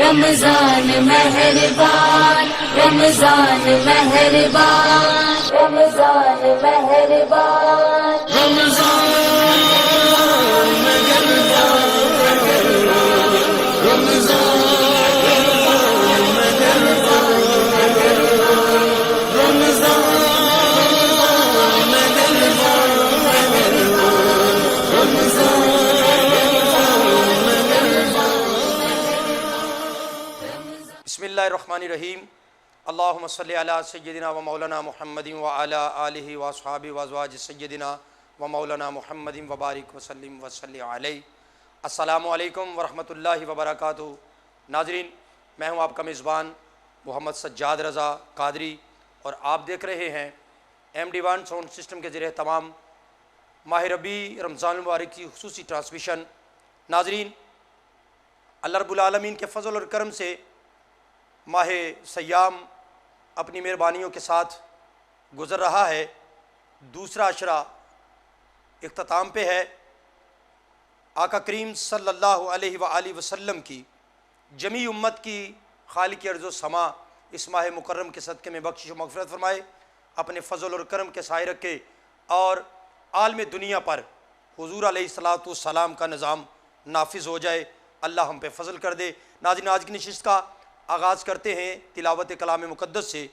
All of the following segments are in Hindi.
रमजान मेहरबान, रमजान मेहरबान, रमजान मेहरबान, रमजान बिस्मिल्लाहिर्रहमानिर्रहीम। अल्लाहुम्मा सल्लि अला सय्यदिना व मौलाना मुहम्मदिन व अला आलिहि व अस्हाबिहि व अज़वाजि सय्यदिना व मौलाना मुहम्मदिन व बारिक व सल्लिम व सल्लि अलैहि। अस्सलामु अलैकुम व रहमतुल्लाहि व बरकातुहू। नाज़रीन, मैं हूँ आपका मेज़बान मोहम्मद सज्जाद रज़ा कादरी और आप देख रहे हैं MD1 साउंड सिस्टम के ज़रिए तमाम माह रबी रमज़ान मुबारक की खुसूसी ट्रांसमिशन। नाज़रीन, अल्लाह रब्बुल आलमीन के फ़ज़ल और करम से माह सयाम अपनी मेहरबानियों के साथ गुज़र रहा है। दूसरा अशरा इख्तिताम पे है। आका करीम सल्लल्लाहु अलैहि व आलिहि वसल्लम की जमी उम्मत की खालिक अर्ज़ समा इस माह मुकर्रम के सदक़े में बख्शिश व मग़फ़िरत फ़रमाए, अपने फ़ज़ल और करम के साए रखे और आलम दुनिया पर हुज़ूर अलैहिस्सलातु वस्सलाम का निज़ाम नाफिज़ हो जाए। अल्लाह हम पे फ़ज़ल कर दे। नाज़रीन, आज की नशिस्त का आगाज़ करते हैं तिलावत कलाम मुक़द्दस से।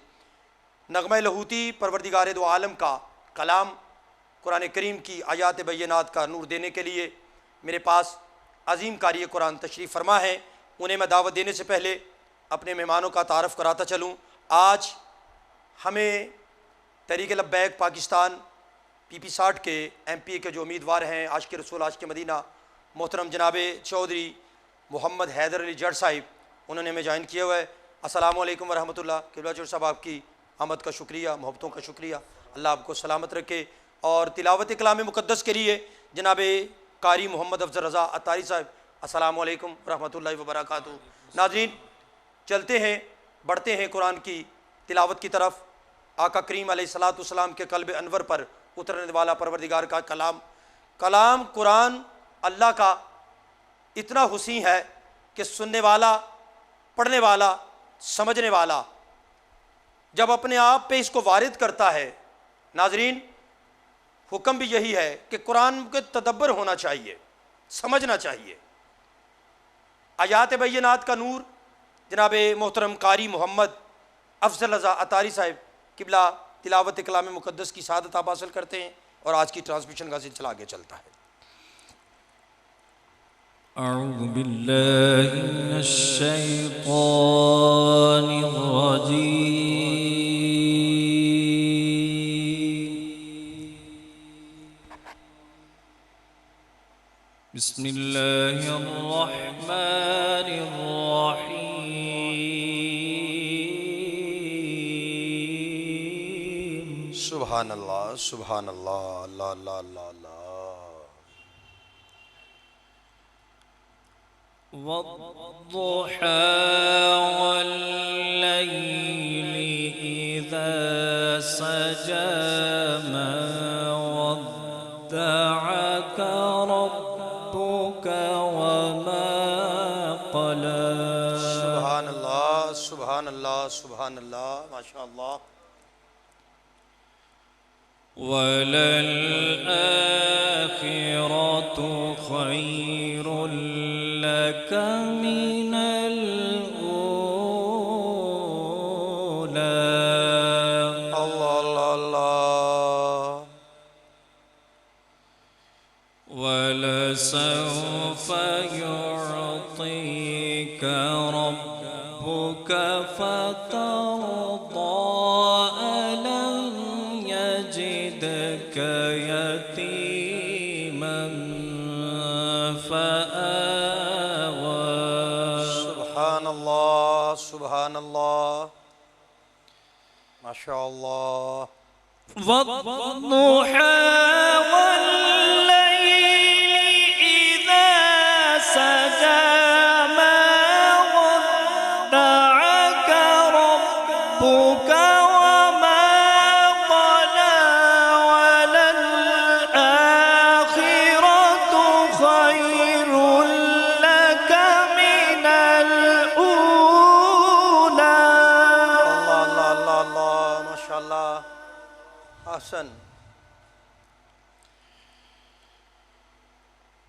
नग़मा लहूती परवरदिगार दो आलम का कलाम कुरान करीम की आयात बैयनात का नूर देने के लिए मेरे पास अज़ीम कारी कुरान तशरीफ़ फरमा है। उन्हें मैं दावत देने से पहले अपने मेहमानों का तारफ़ कराता चलूँ। आज हमें तहरीक लब्बैक पाकिस्तान PP60 के MPA के जो उम्मीदवार हैं आशिक़ रसूल आशिक़ मदीना मोहतरम जनाब चौधरी मोहम्मद हैदर अली जट साहिब, उन्होंने हमें ज्वाइन किया हुआ है। अस्सलामु अलैकुम वरहमतुल्लाह। किबला चौधरी साहब, आपकी आमद का शुक्रिया, मोहब्बतों का शुक्रिया। अल्लाह आपको सलामत रखे। और तिलावत कलाम मुक़द्दस के लिए जनाब कारी मोहम्मद अफजल रज़ा अतारी साहब, अस्सलामु अलैकुम वरहमतुल्लाहि वबरकातुहू। नाज़रीन, चलते हैं, बढ़ते हैं कुरान की तिलावत की तरफ। आका करीम अलैहिस्सलातु वस्सलाम के क़ल्ब अनवर पर उतरने वाला परवरदिगार का कलाम कुरान अल्लाह का इतना हुसी है कि सुनने वाला, पढ़ने वाला, समझने वाला जब अपने आप पे इसको वारिद करता है, नाजरीन, हुक्म भी यही है कि कुरान के तदब्बर होना चाहिए, समझना चाहिए। आयात बैयनात का नूर जनाब मोहतरम कारी मोहम्मद अफजल रज़ा अतारी साहिब किबला तिलावत कलाम मुक़द्दस की सादत आप हासिल करते हैं और आज की ट्रांसमिशन का सिलसिला आगे चलता है। अऊज़ु बिल्लाहि मिनश शैतानिर रजीम। बिस्मिल्लाहिर रहमानिर रहीम। सुभान अल्लाह, सुभान अल्लाह, अल्लाह अल्लाह अल्लाह अल्लाह। वद्दुहा वल्लैलि इज़ा सजा मा वद्दअक रब्बुका वमा क़ला। सुभान अल्लाह, सुभान अल्लाह, सुभान अल्लाह, माशा अल्लाह। वलल आखिरतु खैरुल लक मिनल ऊला। अल्लाह अल्लाह अल्लाह। वलसौफ युअतीक रब्बुक फतरदा अलम यजिदक यतीमन फआवा। सुभान अल्लाह, सुभान अल्लाह, माशा अल्लाह। वद्दुहा वल्लैलि इज़ा सजा मा वद्दअक रब्बुक वमा क़ला। वलल आखिरतु खैरुल लक मिनल ऊला। अहसन।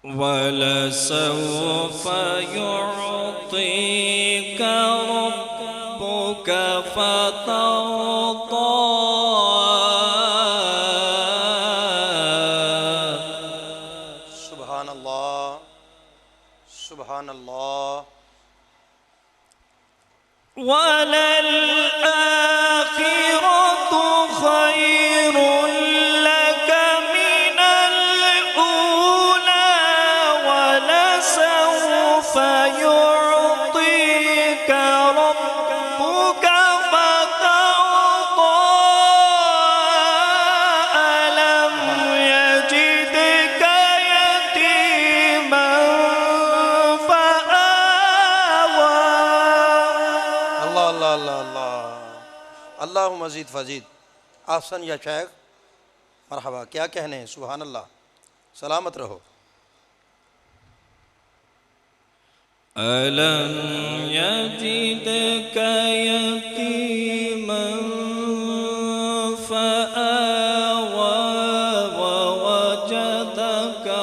वलसौफ युअतीका रब्बुका फतर्दा। सुभान अल्लाह, सुभान अल्लाह। वललआखिरतु खैरुन लक मिनल ऊला वलसौफ युअतीका रब्बुका फतर्दा। अलम यजिदका यतीमन फआवा। अल्लाह अल्लाह अल्लाह अल्लाह। अल्लाह मजीद फजीद। आसन या शेख, मरहबा, क्या कहने हैं। सुभान अल्लाह, सलामत रहो। अलम यजिदका यतीमन फआवा ववजदका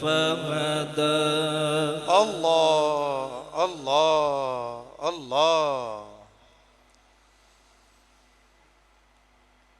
फहदा। अल्लाह अल्लाह अल्लाह।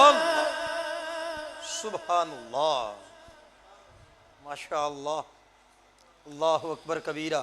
अल्लाह, सुभान अल्लाह, माशा अल्लाह, अल्लाहु अकबर कबीरा।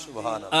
सुभान अल्लाह।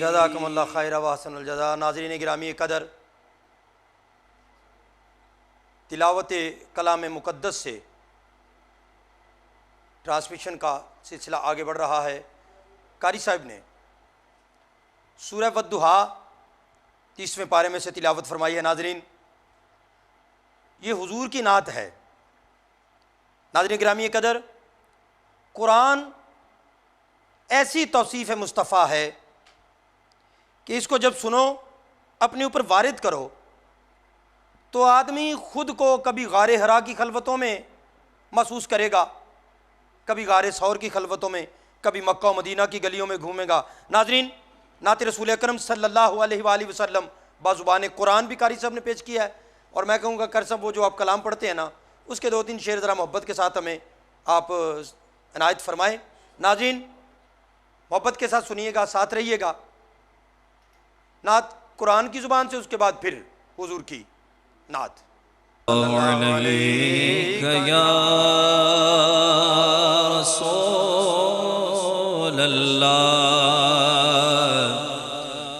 जज़ाकुमुल्लाह खैर व अहसनुल जज़ा। नाज़रीन गिरामी कदर, तिलावत कलाम मुक़द्दस से ट्रांसमिशन का सिलसिला आगे बढ़ रहा है। कारी साहब ने सूरह वद्दुहा 30वें पारे में से तिलावत फरमाई है। नाज़रीन, ये हुजूर की नात है। नाज़रीन गिरामी कदर, कुरान ऐसी तौसीफ़ मुस्तफ़ा है कि इसको जब सुनो, अपने ऊपर वारिद करो, तो आदमी ख़ुद को कभी गारे हरा की खलवतों में महसूस करेगा, कभी गारे सौर की खलवतों में, कभी मक्का और मदीना की गलियों में घूमेगा। नाज़रीन, नात रसूल अकरम सल्लल्लाहु अलैहि वसल्लम बाज़ुबान कुरान भी कारी साहब ने पेश किया है। और मैं कहूँगा कर साहब, वो जो आप कलाम पढ़ते हैं ना, उसके 2-3 शेर ज़रा मोहब्बत के साथ हमें आप इनायत फरमाएँ। नाज़रीन, मोहब्बत के साथ सुनिएगा, साथ रहिएगा। नात कुरान की ज़ुबान से, उसके बाद फिर हुजूर की नात। अलैका या रसूल अल्लाह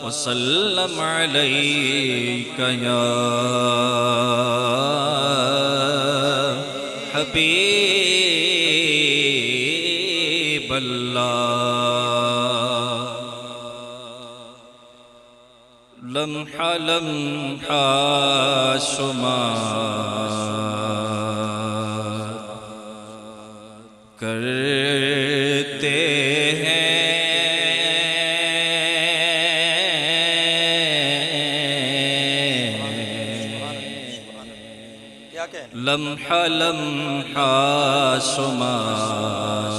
वसल्लम अलैका या हबीब अल्लाह। लम्हा लम्हा शुमार करते हैं, क्या कहना, लम्हा लम्हा शुमार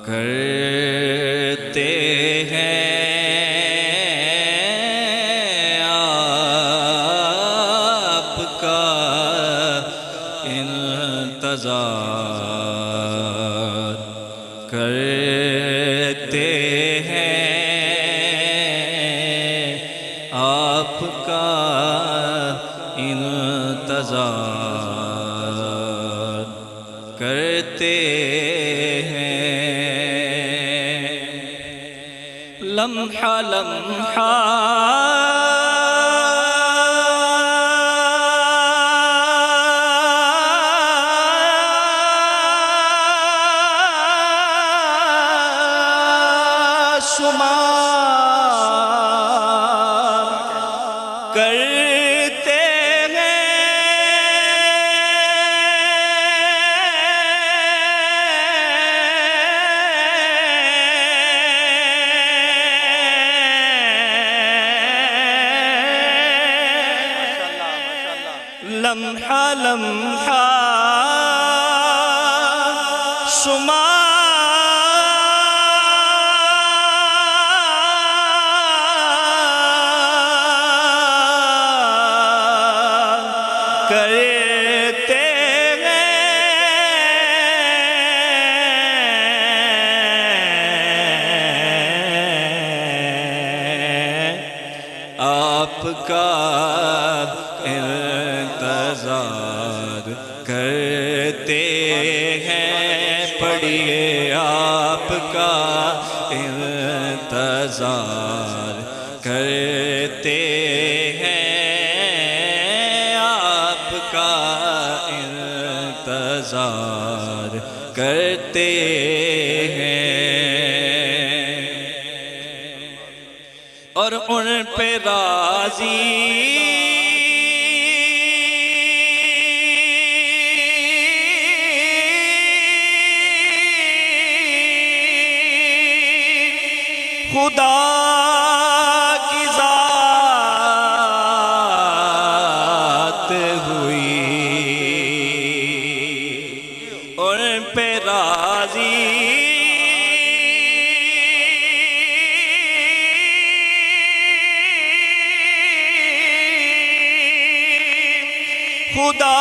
करते हैं, आपका इंतजार करते हैं, आपका इंतजार करते हैं। लम्हा लम्हा शुमार करते हैं, लम्हा लम्हा शुमार करते हैं, आपका इंतजार करते हैं। पढ़िए आपका इंतजार करते हैं, आपका इंतजार करते हैं, और उन पे राजी खुदा की जात हुई, उन पे राजी खुदा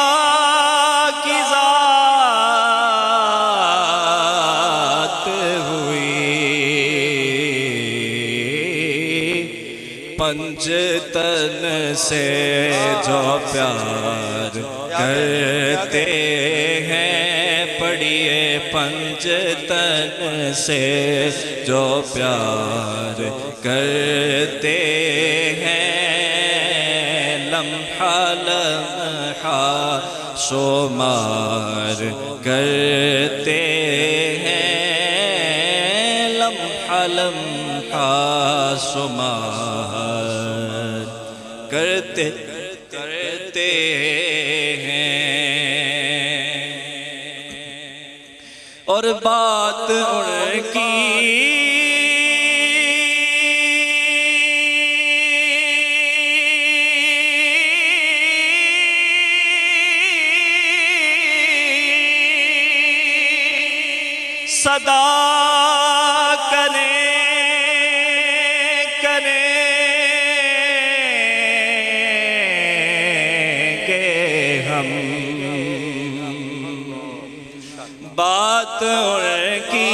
की जात हुई। पंचतन से जो प्यार करते हैं, पढ़िए पंचतन से जो प्यार करते हैं, लम्हा लम्हा शुमार करते हैं, लम्हा लम्हा शुमार करते करते हैं। और बात उनकी सदा करेंगे हम, बात उनकी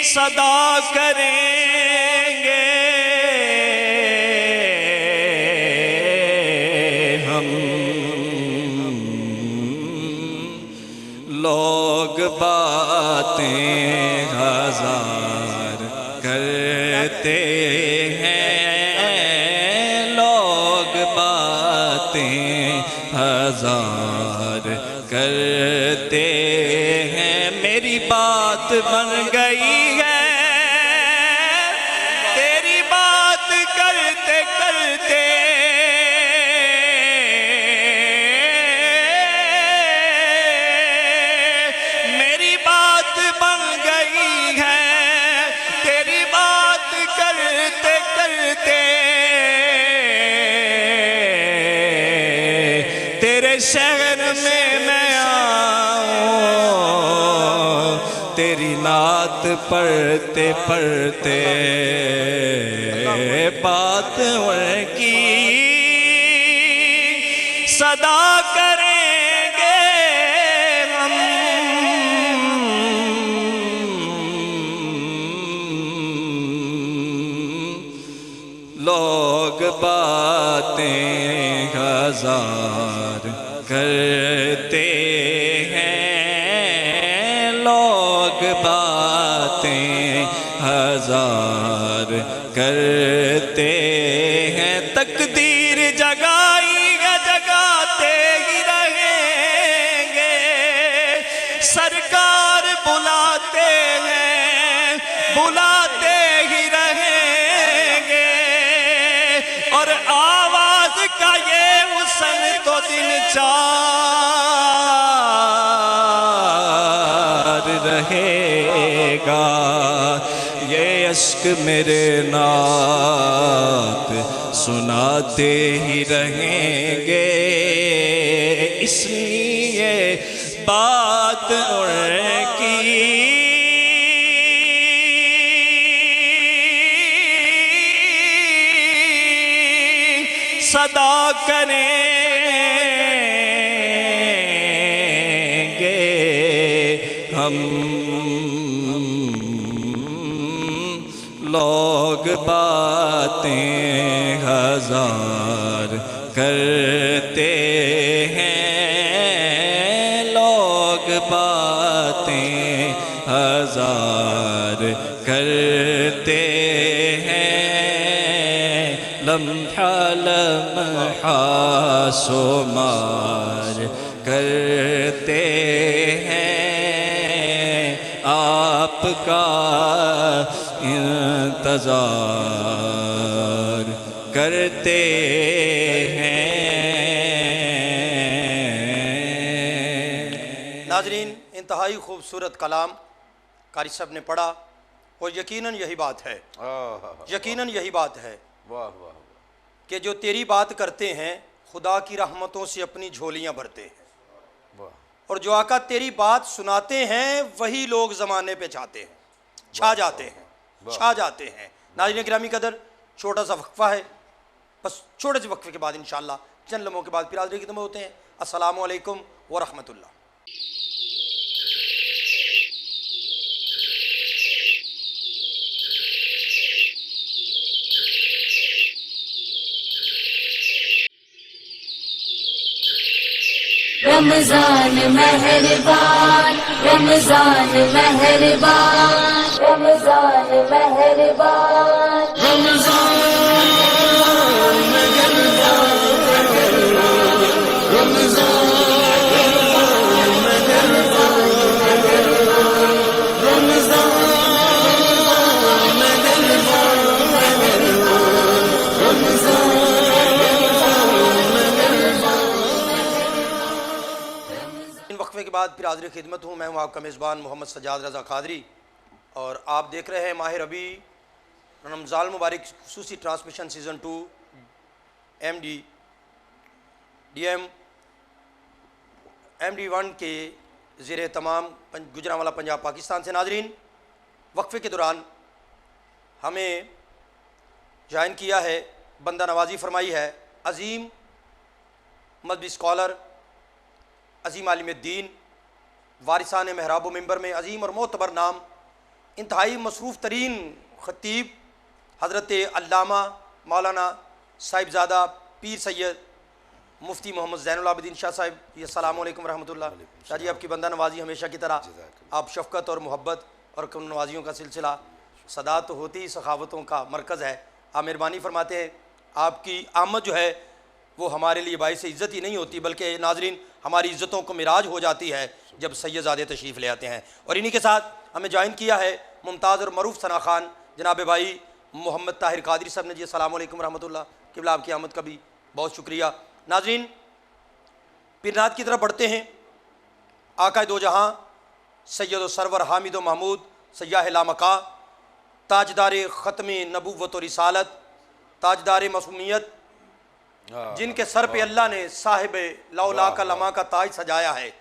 सदा करेंगे हम। लोग बातें हजार करते करते हैं। मेरी बात बन गई है तेरी बात करते करते, मेरी बात बन गई है तेरी बात करते करते। तेरे शहर में मैं आऊं तेरी नात पढ़ते पढ़ते, बात उनकी सदा करेंगे हम। लोग बातें हजार करते हैं, लोग बातें हजार करते हैं। तकदीर जगाई है जगाते ही रहेंगे, सरकार बुलाते हैं बुलाते ही रहेंगे। और आवाज का ये हुस्न तो दिन चार रहेगा, ये अश्क मेरे नात सुनाते ही रहेंगे। इसलिए बात उनकी सदा करेंगे हम। लोग बातें हजार करते हैं, लोग बातें हजार करते हैं। लम्हा लम्हा शुमार करते हैं, आपका इंतजार करते हैं। नाजरीन, इंतहाई खूबसूरत कलाम कारी साहब ने पढ़ा और यकीनन यही बात है, यकीनन यही बात है कि जो तेरी बात करते हैं खुदा की रहमतों से अपनी झोलियां भरते हैं, और जो आका तेरी बात सुनाते हैं वही लोग ज़माने पे छा जाते हैं, छा जाते हैं। नाज़रीन गिरामी कदर, छोटा सा वक्फा है, बस छोटे से वक्फे के बाद इंशाअल्लाह चंद लम्हों के बाद फिर हाज़िर खिदमत होते हैं। अस्सलामु अलैकुम व रहमतुल्लाह। रमजान मेहरबान रमजान मेहरबान रमजान मेहरबान रमजान के बाद फिर हाज़िर खिदमत हूँ। मैं हूँ आपका मेज़बान मोहम्मद सज्जाद रज़ा क़ादरी और आप देख रहे हैं माह रबी रमज़ान मुबारक खुसूसी ट्रांसमिशन सीज़न 2 MD1 के ज़ेर तमाम गुजरांवाला पंजाब पाकिस्तान से। नाजरीन, वक्फ़े के दौरान हमें ज्वाइन किया है, बंदा नवाजी फरमाई है अज़ीम मज़हबी स्कॉलर, अज़ीम आलिम दीन, वारिसान महराब व मिंबर में अज़ीम और मोतबर नाम, इंतहाई मसरूफ़ तरीन ख़तीब हज़रत अल्लामा मौलाना साहिबज़ादा पीर सैयद मुफ्ती मोहम्मद ज़ैनुल आबिदीन शाह साहिब। अस्सलामु अलैकुम रहमतुल्लाह। शाह जी, आपकी बंदा नवाजी हमेशा की तरह आप शफ़क़त और मोहब्बत और कम नवाजियों का सिलसिला सदा तो होती ही सखावतों का मरकज़ है। आप मेहरबानी फरमाते हैं, आपकी आमद जो है वो हमारे लिए बाइस इज़्ज़त ही नहीं होती, बल्कि नाजरीन हमारी इज़्ज़तों को मिराज हो जाती है जब सैयदज़ादे तशरीफ़ ले आते हैं। और इन्हीं के साथ हमें ज्वाइन किया है मुमताज़ और मरूफ़ सना खान जनाब भाई मोहम्मद ताहिर कादरी साहब ने जी। अस्सलाम वालेकुम रहमतुल्लाह, किबला आपकी आमद का भी बहुत शुक्रिया। नाजरीन पीरनाद की तरफ बढ़ते हैं। आका दो जहाँ सैयद व सरवर हामिद व महमूद सयाह लामका, ताजदार ख़त्म नबूवत और रिसालत, ताजदार मसूमियत, जिनके सर पे अल्लाह ने साहिब लौला का लमा का ताज सजाया है,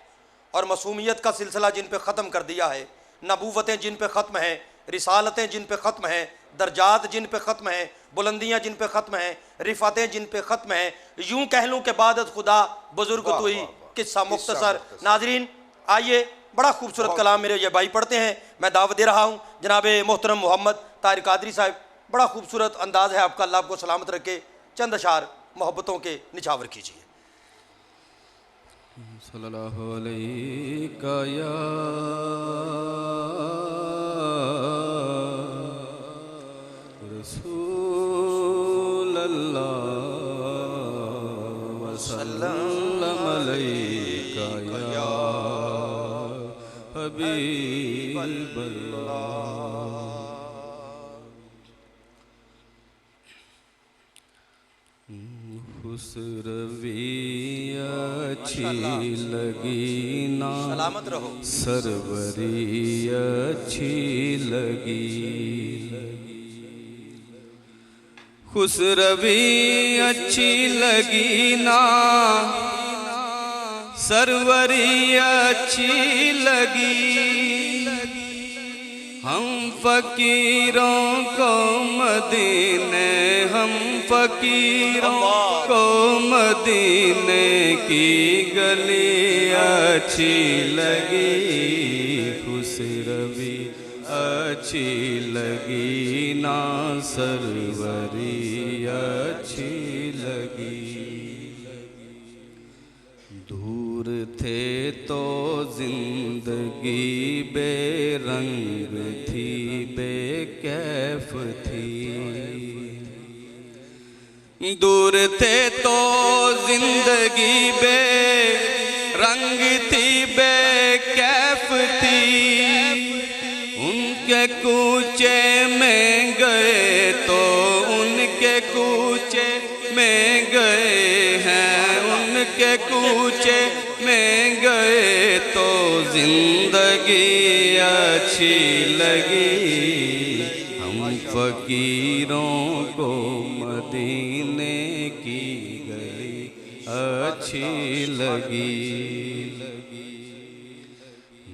और मसूमियत का सिलसिला जिन पे ख़त्म कर दिया है, नबूवतें जिन पे ख़त्म हैं, रिसालतें जिन पे ख़त्म हैं, दर्जात जिन पे ख़त्म हैं, बुलंदियाँ जिन पे ख़त्म हैं, रिफ़ातें जिन पे ख़त्म हैं, यूँ कह लूँ कि बादत खुदा बुज़ुर्ग तुई किस्सा मुख्तसर। नाजरीन आइए, बड़ा खूबसूरत कलाम मेरे ये भाई पढ़ते हैं, मैं दावत दे रहा हूँ जनाब मोहतरम मोहम्मद ताहिर कादरी साहब। बड़ा खूबसूरत अंदाज़ है आपका, अल्लाह आपको सलामत रखे। चंद अशार मोहब्बतों के निछावर कीजिए। सल्लल्लाहु अलैका या रसूल अल्लाह वसल्लम अलैका या हबीब अल्लाह। खुसरवी अच्छी लगी ना, सलामत रहो। सरवरी अच्छी लगी, खुसरवी अच्छी लगी ना, सरवरी अच्छी लगी। हम फकीरों को मदीने, हम फकीरों को मदीने की गली अच्छी लगी, खुसरवी अच्छी लगी ना, सरवरी अच्छी लगी। दूर थे तो जिंदगी बेरंग थी, बेकैफ थी। दूर थे तो जिंदगी बेरंग थी, बेकैफ थी। उनके कूचे में गए तो उनके कूचे में गए हैं, उनके कूचे में गए तो जिंदगी अच्छी लगी। हम फकीरों को मदीने की गली अच्छी लगी।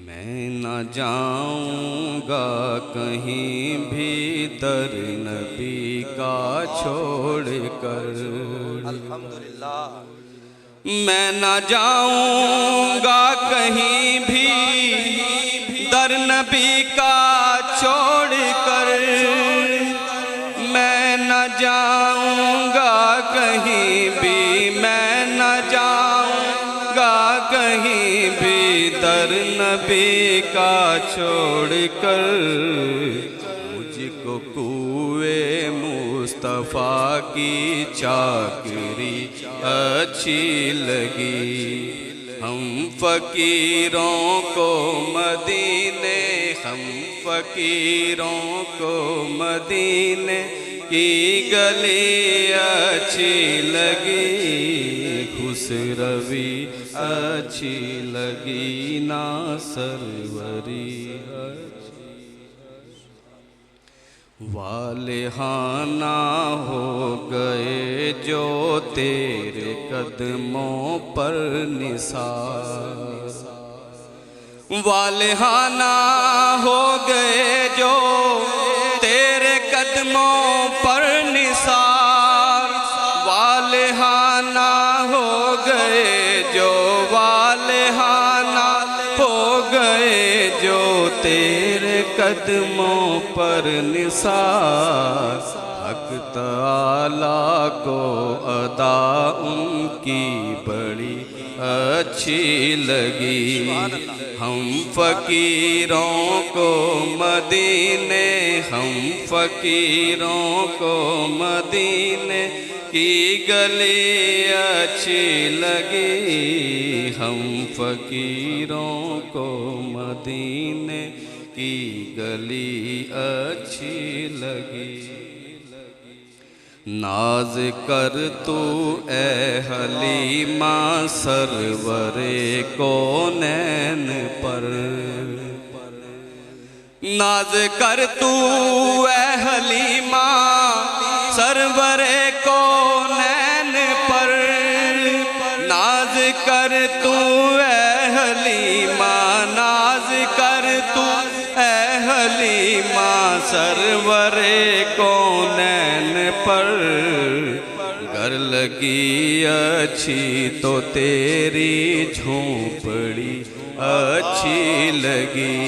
मैं न जाऊंगा कहीं भी दर नबी का छोड़ कर, अल्हम्दुलिल्लाह। मैं न जाऊंगा कहीं भी दर नबी का छोड़ कर, मैं न जाऊंगा कहीं भी, मैं न जाऊंगा कहीं भी दर नबी का छोड़ कर। मुझको कुए मुस्तफ़ा की चाकरी अच्छी लगी। हम फकीरों को मदीने, हम फकीरों को मदीने की गली अच्छी लगी, खुसरवी अच्छी लगी ना, सरवरी। वालेहाना हो गए जो तेरे कदमों पर निसार, वालेहाना हो गए जो तेरे कदमों पर निसार, वालेहाना हो गए जो, वालेहाना हो गए जो तेरे कदमों पर निसार। हक ताला को अदा उनकी बड़ी अच्छी लगी। हम फकीरों को मदीने, हम फकीरों को मदीने की गली अच्छी लगी, हम फकीरों को मदीने की गली अच्छी लगी। नाज कर तू ए हलीमा सरवरे कौनैन पर, नाज कर तू ए हलीमा सरवरे कौनैन पर, नाज कर तू ए हलीमा, नाज कर तू ए हलीमा सरवरे कौनैन पर। गर लगी अच्छी तो तेरी झोंपड़ी अच्छी लगी,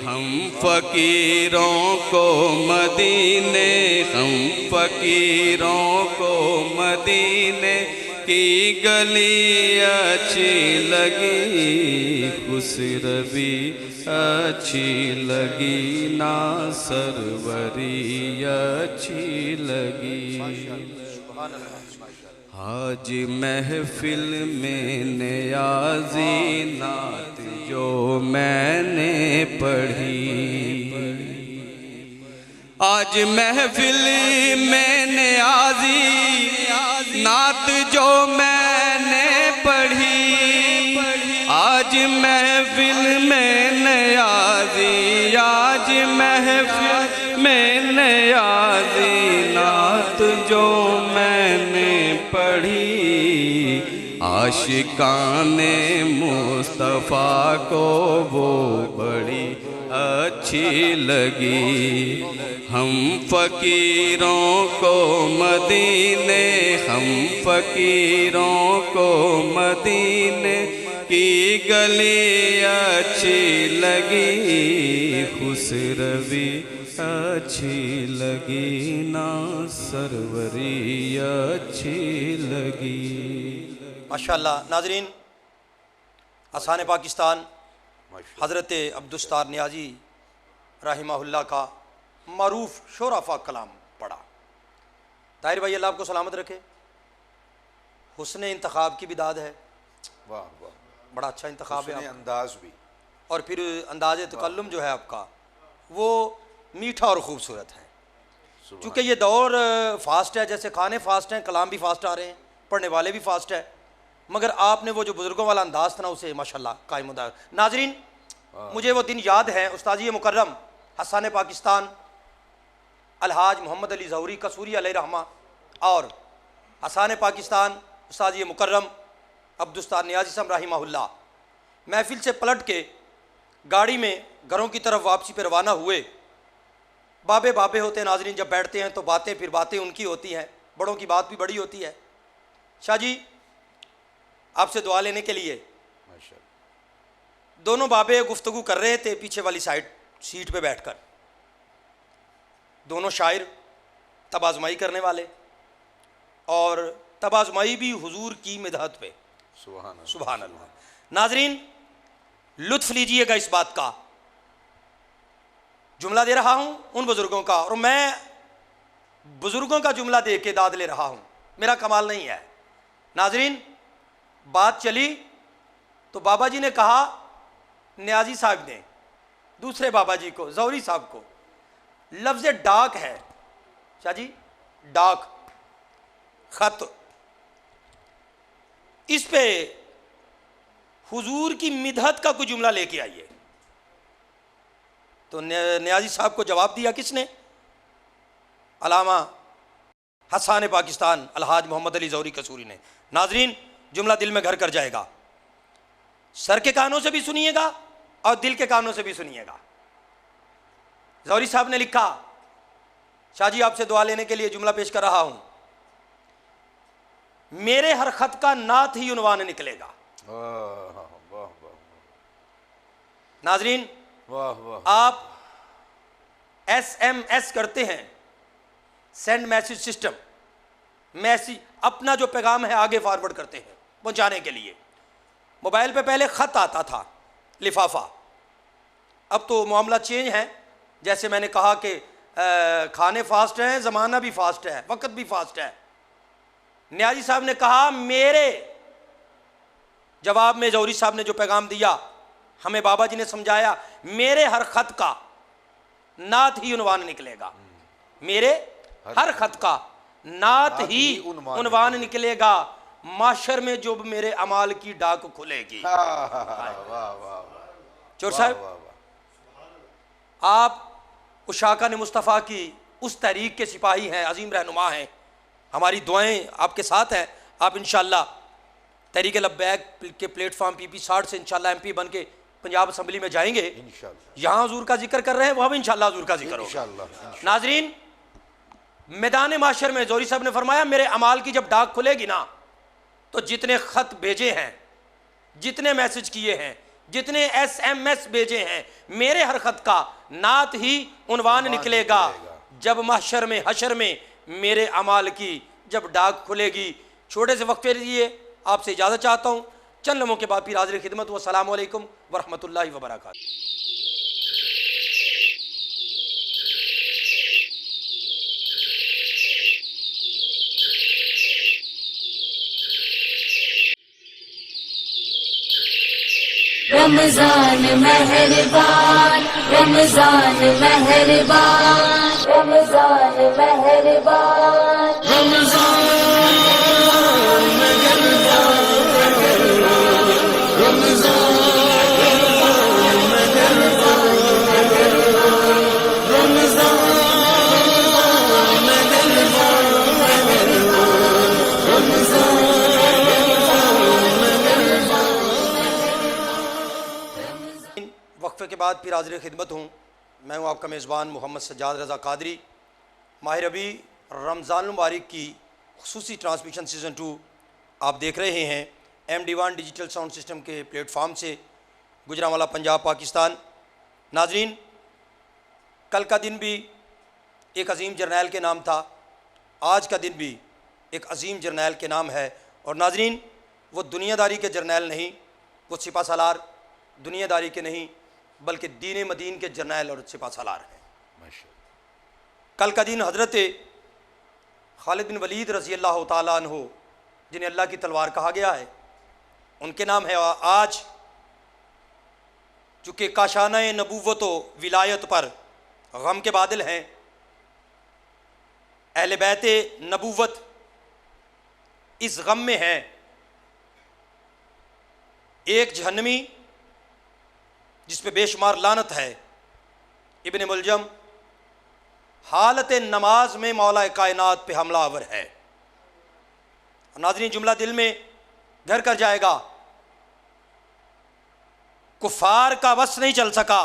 हम फकीरों को मदीने, हम फकीरों को मदीने की गली अच्छी लगी, खुसरवी अच्छी लगी, ना सरवरी अच्छी लगी। आज महफिल में नियाज़ी नात जो मैंने पढ़ी, आज महफिल में नियाज़ी नात जो मैंने पढ़ी, आज महफिल में नियाज़ी, आज महफिल में नियाज़ी नात जो मैंने पढ़ी, आशिकाने मुस्तफ़ा को वो बड़ी अच्छी लगी, हम फकीरों को मदीने, हम फकीरों को मदीने की गली अच्छी लगी, खुसरवी अच्छी लगी, ना सरवरी अच्छी लगी। माशाअल्लाह। नाजरीन, आसान पाकिस्तान हज़रत अब्दुस्तार नियाज़ी रहिमहुल्लाह का मरूफ शोराफा कलाम पढ़ा। ताहिर भाई अल्लाह आपको सलामत रखे। हुस्न इंतखाब की भी दाद है। वाह वाह, बड़ा अच्छा इंतखाब है, अंदाज भी, और फिर अंदाज तकल्लुम जो है आपका वो मीठा और ख़ूबसूरत है। चूँकि ये दौर फास्ट है, जैसे खाने फास्ट हैं, कलाम भी फास्ट आ रहे हैं, पढ़ने वाले भी फास्ट है, मगर आपने वो जो बुज़ुर्गों वाला अंदाज़ था ना उसे माशाल्लाह कायम मुदा। नाजरीन, मुझे वो दिन याद है, उस्तादी मुकर्रम हसन पाकिस्तान अलहाज मोहम्मद अली ज़ौहरी कसूरी अलैहि रहमा और हसन पाकिस्तान उस्तादी मुकर्रम अब्दुस्तार नियाज़ी साहब रहिमहुल्लाह महफिल से पलट के गाड़ी में घरों की तरफ वापसी पर रवाना हुए। बाबे बाबे होते हैं नाजरीन, जब बैठते हैं तो बातें फिर बातें उनकी होती हैं, बड़ों की बात भी बड़ी होती है। शाह जी, आपसे दुआ लेने के लिए दोनों बाबे गुफ्तगू कर रहे थे पीछे वाली सीट पे बैठकर। दोनों शायर तबाज़माई करने वाले, और तबाज़माई भी हुजूर की मिदहत पे। सुभान अल्लाह। नाजरीन, लुत्फ लीजिएगा इस बात का, जुमला दे रहा हूँ उन बुज़ुर्गों का, और मैं बुज़ुर्गों का जुमला दे के दाद ले रहा हूँ, मेरा कमाल नहीं है। नाजरीन, बात चली तो बाबा जी ने कहा, नियाज़ी साहब ने दूसरे बाबा जी को, ज़ौहरी साहब को, लफ्ज़ डाक है शाह जी, डाक खत, इस पे हुजूर की मिदहत का कोई जुमला लेके आइए। तो नियाज़ी साहब को जवाब दिया किसने? अलामा हसन पाकिस्तान अलहाज मोहम्मद अली ज़ौहरी कसूरी ने। नाजरीन, जुमला दिल में घर कर जाएगा, सर के कानों से भी सुनिएगा और दिल के कानों से भी सुनिएगा। ज़ौहरी साहब ने लिखा, शाह जी आपसे दुआ लेने के लिए जुमला पेश कर रहा हूं, मेरे हर खत का नात ही उन्वान निकलेगा। नाजरीन, आप SMS करते हैं, सेंड मैसेज सिस्टम, मैसेज अपना जो पैगाम है आगे फॉरवर्ड करते हैं पहुंचाने के लिए। मोबाइल पे पहले ख़त आता था, लिफाफा, अब तो मामला चेंज है। जैसे मैंने कहा कि खाने फास्ट हैं, ज़माना भी फास्ट है, वक्त भी फास्ट है, न्याजी साहब ने कहा, मेरे जवाब में जौहरी साहब ने जो पैगाम दिया, हमें बाबा जी ने समझाया, मेरे हर खत का नात ही उन्वान निकलेगा। मेरे हर खत का नात ही उन्वान निकलेगा। माशर में जो मेरे अमाल की डाक खुलेगी। चोर साहब, आप उशाकान मुस्तफ़ा की उस तहरीक के सिपाही हैं, अजीम रहनुमा हैं। हमारी दुआएं आपके साथ हैं। आप इंशाअल्लाह तहरीक लब्बैक के प्लेटफॉर्म PP 60 से इंशाअल्लाह MP बन के पंजाब असम्बली में जाएंगे। यहाँ हुजूर का जिक्र कर रहे हैं, वहाँ भी इंशाअल्लाह हुजूर का जिक्र होगा। नाजरीन, मैदान माशर में जौहरी साहब ने फरमाया, मेरे अमाल की जब डाक खुलेगी ना, तो जितने खत भेजे हैं, जितने मैसेज किए हैं, जितने SMS भेजे हैं, मेरे हर खत का नात ही उन्वान निकलेगा। जब महशर में, हशर में मेरे अमाल की जब डाक खुलेगी। छोटे से वक्फे लिए आपसे इजाज़त चाहता हूँ। चंद लम्हों के बाद फिर हाज़िर खिदमत। वस्सलामु अलैकुम वरहमतुल्लाहि वबरकातुहू। रमजान मेहरबान, रमजान मेहरबान, रमजान मेहरबान, रमजान वक्फे के बाद फिर हाज़िर खिदमत हूँ। मैं हूँ आपका मेज़बान मोहम्मद सज्जाद रज़ा कादरी। माह रबी रमज़ान मुबारक की खुसूसी ट्रांसमिशन सीज़न 2 आप देख रहे हैं MD1 डिजिटल साउंड सिस्टम के प्लेटफॉर्म से, गुजरांवाला पंजाब पाकिस्तान। नाजरीन, कल का दिन भी एक अजीम जर्नैल के नाम था, आज का दिन भी एक अजीम जर्नैल के नाम है। और नाजरीन, वो दुनियादारी के जर्नैल नहीं, वो सिपा सालार दुनियादारी के नहीं बल्कि दीन मदीन के जर्नैल और सिपा सालार हैं। कल का दिन हज़रत खालिद बिन वलीद रज़ी अल्लाह ताला अन्हु, जिन्हें अल्लाह की तलवार कहा गया है, उनके नाम है आज। चूँकि काशाना नबूवत व विलायत पर गम के बादल हैं, अहले बैत नबूवत इस गम में हैं। एक जहन्नमी जिस पे बेशुमार लानत है, इब्ने मुलजम, हालत नमाज में मौला कायनात पे हमलावर है। नाज़रीन, जुमला दिल में घर कर जाएगा। कुफार का बस नहीं चल सका।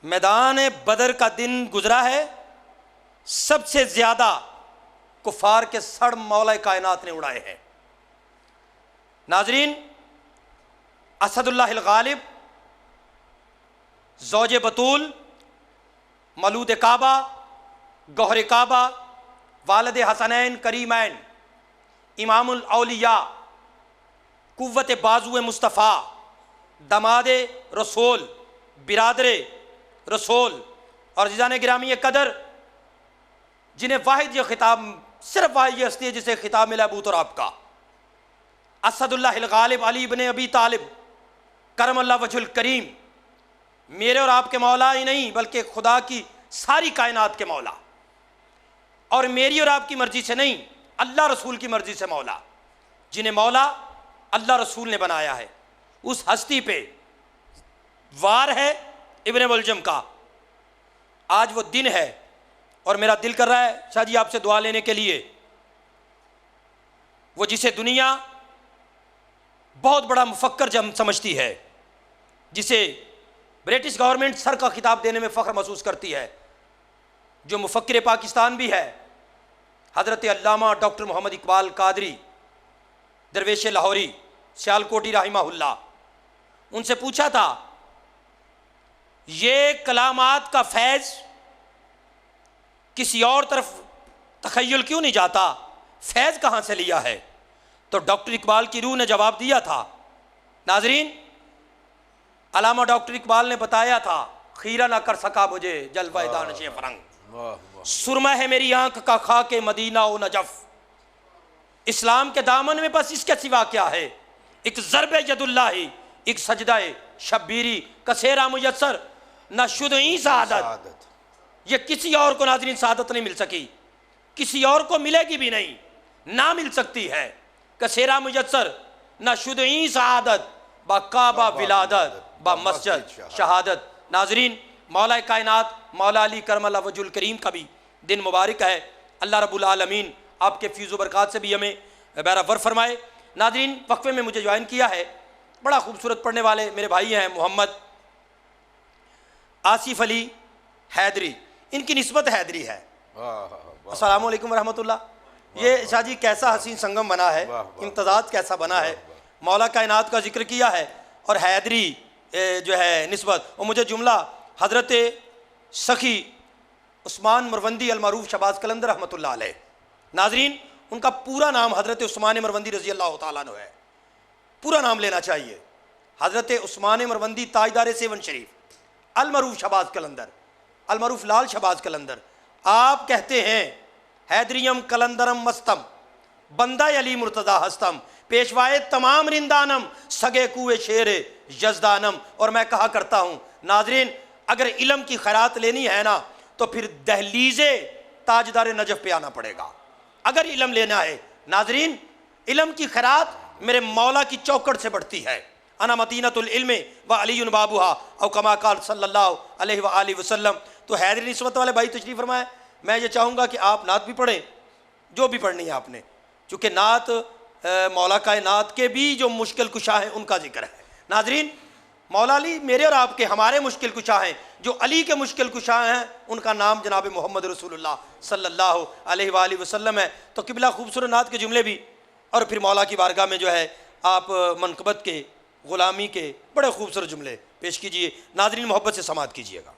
मैदान बदर का दिन गुजरा है, सबसे ज्यादा कुफार के सड़ मौला कायनात ने उड़ाए हैं। नाजरीन, असदुल्लाह गालिब, ज़ौजे बतूल, मलूद काबा, गौहर काबा, वालद हसनैन करीमैन, इमामुल औलिया, कुव्वत बाजुए मुस्तफ़ा, दमाद रसूल, बिरादर रसूल और जिजान गिरामी कदर, जिन्हें वाहिद ये खिताब, सिर्फ वाहिद ये हस्ती है जिसे खिताब मिला अबू तुराब का, असदुल्लाह गालिब अली इब्ने अबी तालिब करमल्लाहु वजहुल करीम, मेरे और आपके मौला ही नहीं बल्कि खुदा की सारी कायनात के मौला, और मेरी और आपकी मर्जी से नहीं, अल्लाह रसूल की मर्जी से मौला, जिन्हें मौला अल्लाह रसूल ने बनाया है। उस हस्ती पे वार है इब्ने मुलजम का। आज वो दिन है और मेरा दिल कर रहा है शाह जी आपसे दुआ लेने के लिए। वो जिसे दुनिया बहुत बड़ा मुफक्कर जम समझती है, जिसे ब्रिटिश गवर्नमेंट सर का खिताब देने में फ़ख्र महसूस करती है, जो मुफक्किर पाकिस्तान भी है, हज़रत अल्लामा डॉक्टर मोहम्मद इकबाल कादरी दरवेश लाहौरी सियालकोटी राहिमाहुल्लाह। उनसे पूछा था, ये कलामात का फैज़ किसी और तरफ तखय्युल क्यों नहीं जाता, फैज़ कहाँ से लिया है? तो डॉक्टर इकबाल की रूह ने जवाब दिया था। नाजरीन, अलामा डॉक्टर इकबाल ने बताया था, खीरा ना कर सका मुझे जलवा दानिश फरंग। सुरमा है मेरी आंख का खाके मदीना ओ नजफ। इस्लाम के दामन में बस इसके सिवा क्या है? एक ज़रबे यदुल्लाही, एक सजदाए शब्बीरी, कसेरा मुयस्सर, न शुदई सआदत। ये किसी और को नाज़रीन सआदत नहीं मिल सकी, किसी और को मिलेगी भी नहीं, ना मिल सकती है। कसेरा मुयस्सर, न शुदई सआदत, बा काबा विलादत, बा मस्जिद शहादत। नाज़रीन, मौला कायनात मौला अली करमल्लाहु वजहुल करीम का भी दिन मुबारक है। अल्लाह रब्बुल आलमीन आपके फ़ीज़ व बरक़ात से भी हमें बराबर फरमाए। नाज़रीन, वक्फ़े में मुझे ज्वाइन किया है बड़ा खूबसूरत पढ़ने वाले मेरे भाई हैं मोहम्मद आसिफ अली हैदरी, इनकी निस्बत हैदरी है। अस्सलाम वालेकुम रहमतुल्लाह। ये शाह जी कैसा हसीन संगम बना है, इम्तज़ाज कैसा बना है। मौला कायनात का जिक्र किया है और हैदरी जो है निस्बत, और मुझे जुमला हज़रत सखी उस्मान मरवंदी अलमारूफ शहबाज कलंदर रहमतुल्लाह अलैह। नाज़रीन, उनका पूरा नाम हज़रत उस्मान मरवंदी रज़ी अल्लाह तआला अन्हु है, पूरा नाम लेना चाहिए। हज़रत उस्मान मरवंदी ताजदार सेवन शरीफ अलमरूफ शहबाज कलंदर, अलमरूफ लाल शहबाज कलंदर। आप कहते हैं हैदरियम कलंदरम मस्तम, बंदा अली मुर्तज़ा हस्तम, पेशवाए तमाम रिंदानम, सगे कुए शेर यजदानम। और मैं कहा करता हूँ नाज़रीन, अगर इल्म की खैरात लेनी है ना तो फिर दहलीज़े ताजदार नजफ़ पे आना पड़ेगा। अगर इल्म लेना है नाज़रीन, इल्म की खैरात मेरे मौला की चौकट से बढ़ती है। अना मदीनतुल इल्म व अलीयुन बाबुहा औ कमा क़ाल सल्लल्लाहु अलैहि व आलिहि वसल्लम। तो हैदरी निस्बत वाले भाई तशरीफ़ फरमाए। मैं ये चाहूँगा कि आप नात भी पढ़ें, जो भी पढ़नी है आपने, चूँकि नात मौला कायनात के भी जो मुश्किल कुशा हैं उनका जिक्र है। नाज़रीन, मौला अली मेरे और आपके हमारे मुश्किल कुशा हैं, जो अली के मुश्किल कुशा हैं उनका नाम जनाब मोहम्मद रसूलुल्लाह सल्लल्लाहु अलैहि व आलिहि वसल्लम है। तो किबला खूबसूरत नात के जुमले भी और फिर मौला की बारगाह में जो है आप मनकबत के ग़ुलामी के बड़े खूबसूरत जुमले पेश कीजिए। नाज़रीन, मोहब्बत से समात कीजिएगा।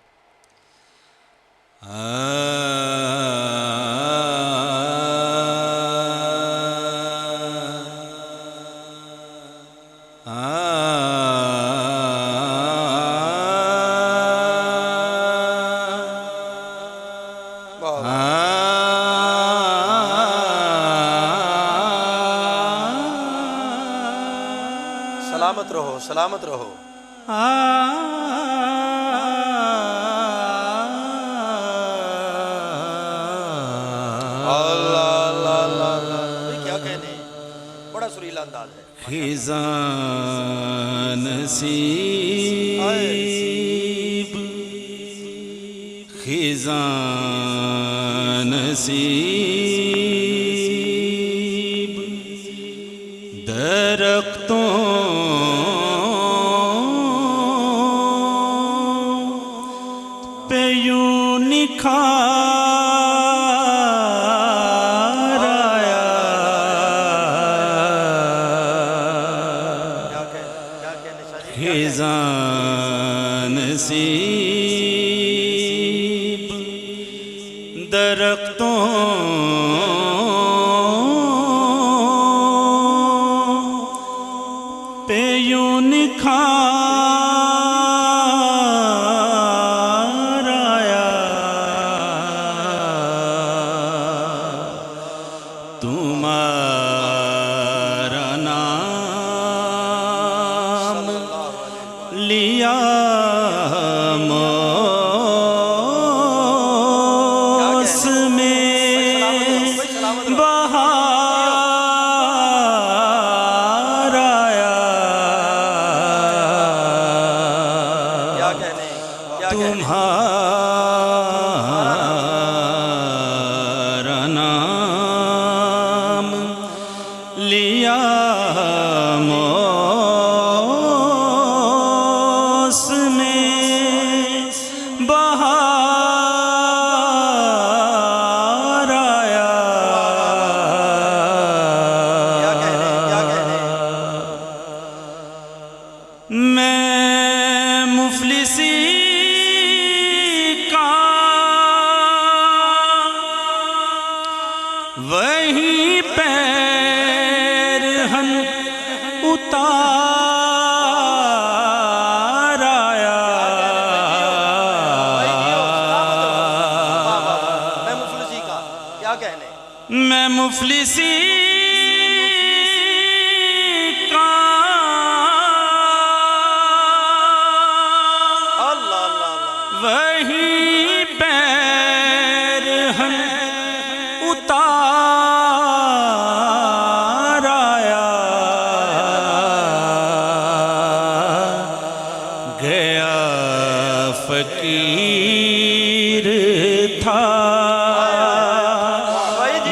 सलामत रहो, सलामत रहो। क्या कहने, बड़ा सुरीला अंदाज है। खिज़ान नसीब, खिज़ान नसीब, दरख्तों पे यूं निखार आया। खिज़ान नसीब, दरख्तों पे यूं निखार आया। तुम्हारा नाम लिया मौसमे बहार आया। तुम्हारा नाम लिया मौसमे बहार आया। मैं मुफलिसी का वहीं पैरहन उतार आया। मुफलिसी का अल्लाह अल्लाह अल्लाह। वही पैर हम उतार आया, गया फकीर था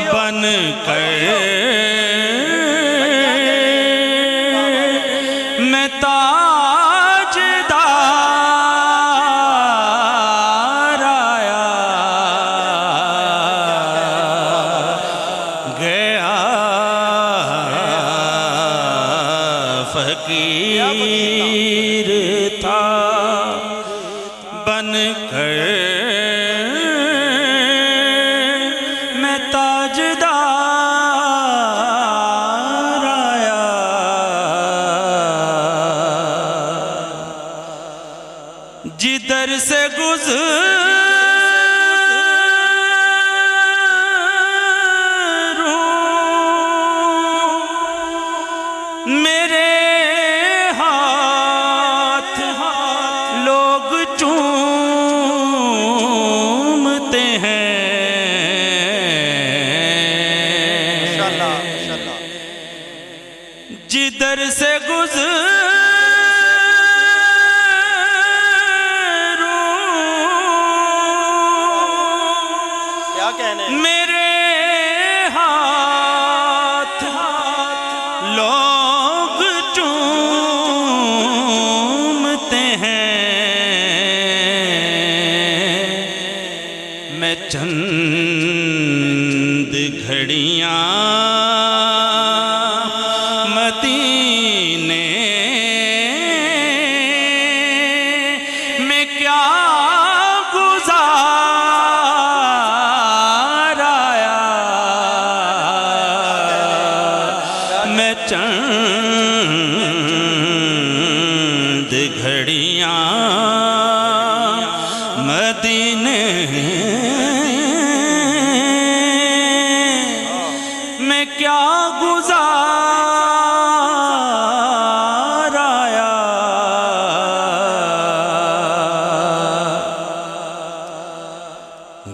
बन कर मैं ताजदार आया, गया फकीर था बन कर मैं ताजदार आया। जिधर से गुज़रूं मेरे हाथ लोग चूमते हैं। माशाअल्लाह माशाअल्लाह। जिधर से क्या कहने हैं? मेरे हाथ लोग चूमते हैं। मैं चंद घड़ियां मदीने में क्या गुज़ार आया, मैं चंद घड़ियां मदीने में क्या गुज़ार आया।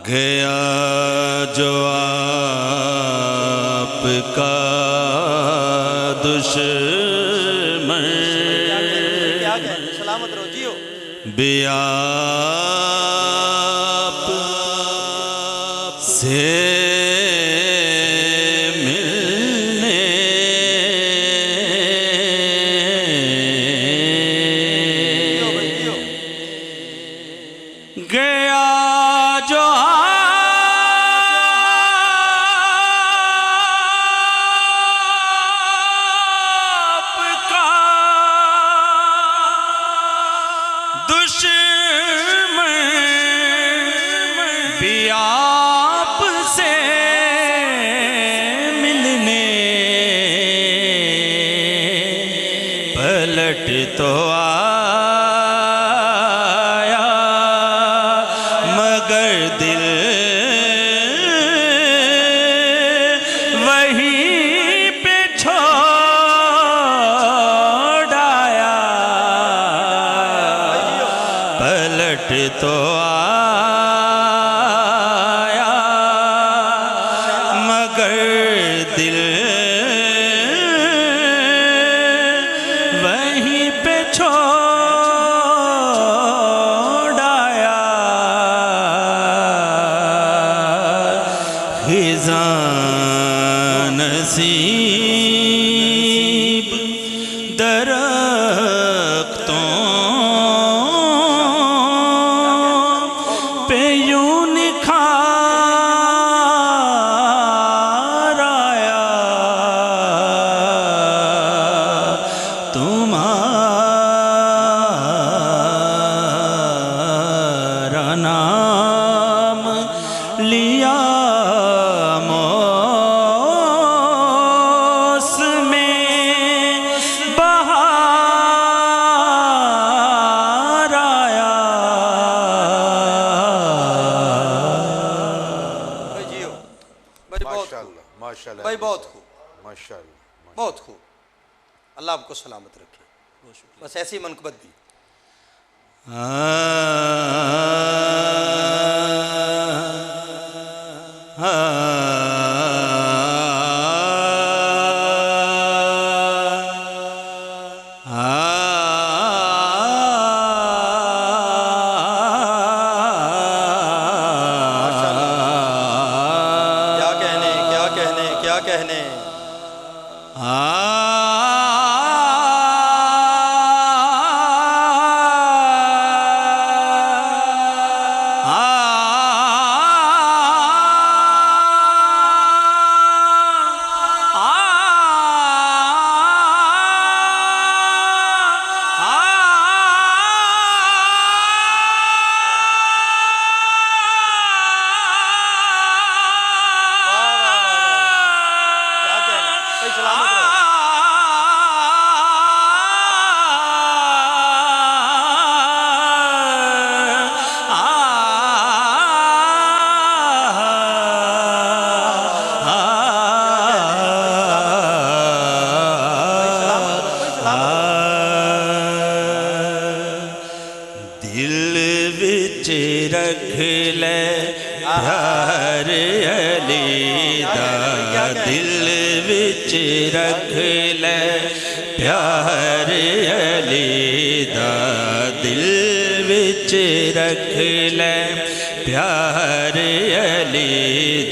गया जो आपका दुश्मन क्या कहने? सलामत रोजी हो। बेआप से मिलने गया जो आपका दुश्मन भी आप से मिलने पलट तो आया, मगर दिल वहीं पे छोड़ आया। पलट तो आया, मगर दिल वहीं पे छोड़ आया। खिज़ां नसीब दरख्तों पे यूं निखार आया, तुम्हारा नाम लिया माशाल्लाह भाई बहुत खूब, माशाल्लाह। बहुत खूब। अल्लाह आपको सलामत रखे। बस ऐसी मनकबत भी। क्या कहने, क्या कहने, क्या कहने। क्या कहने भाई, सलामत रहो। दिल विच रख ले प्यार अली दा, दिल विच रख ले प्यार अली दा, दिल विच रख ले प्यार अली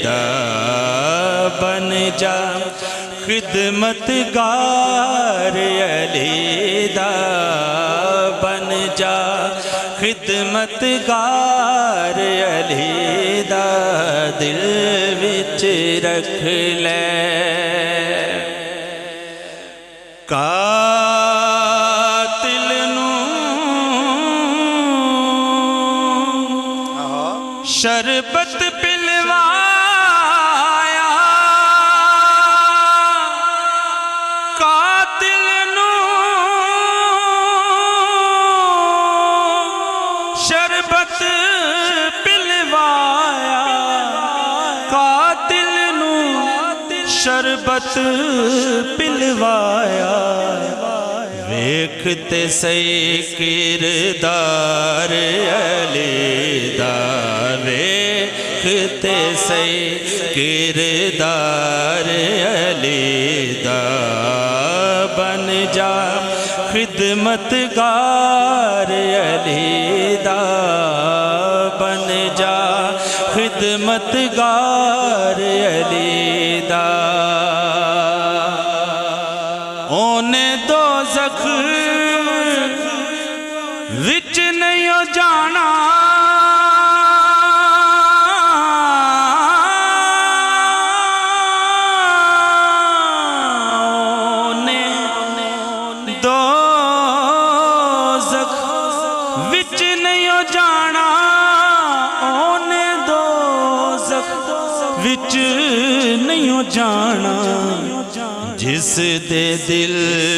दा, बन जा खिदमतगार अली दा, बन जा खिदमतगार अली दा, दिल विच रख ले। कातिल नूं शरबत पिलवाया, कातिल नूं शरबत पिलवाया, कातिल नूं शरबत पिलवाया, वेखते सही किरदार अली दा, वेखते सही किरदार अली दा, बन जा खिदमतगार अली दा, बन जा खिदमतगार अली दा। ओने दोज़ख विच नहीं जाना, ओने दोज़ख विच नहीं जाना, ओने दोज़ख विच नहीं जाना, जिस दे दिल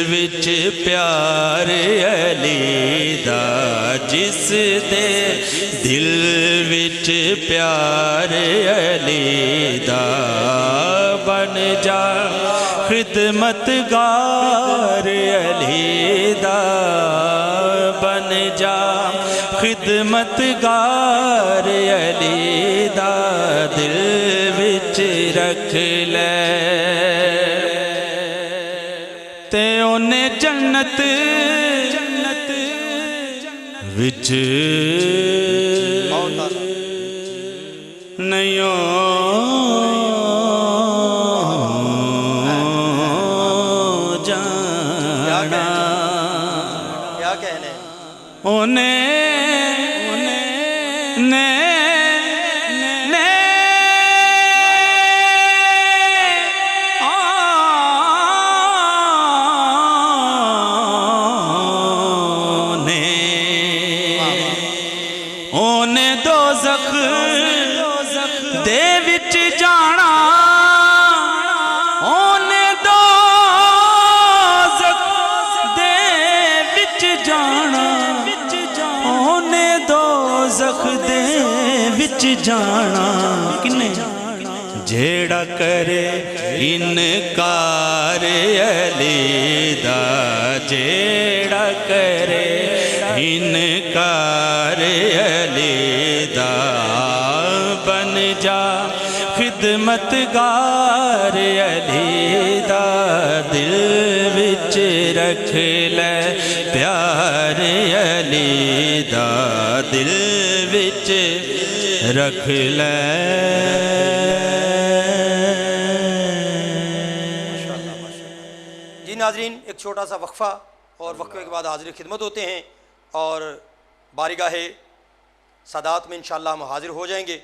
विच प्यार अली दा, जिस दे दिल विच प्यार अली दा, बन जा खिदमतगार अली दा, बन जा खिदमतगार अली दा, दिल विच रख ले। ते ओने जन्नत विच नहीं जाना, क्या कहने। ओने ने ओने दोज़ख दे विच जाना, ओने दोज़ख दे विच जाना, ओने दोज़ख दे विच जाना, किने जेड़ा करे इनकार अली दा, जेड़ा करे इनकार अली दा, बन जा खिदमतगार अली दा, दिल विच रख ले प्यार अली दा, दिल विच रख ले। जी नाजरीन, एक छोटा सा वक्फ़ा और वक्फ़े के बाद हाजिर खिदमत होते हैं और बारगाह सादात में इंशाअल्लाह हम हाजिर हो जाएंगे।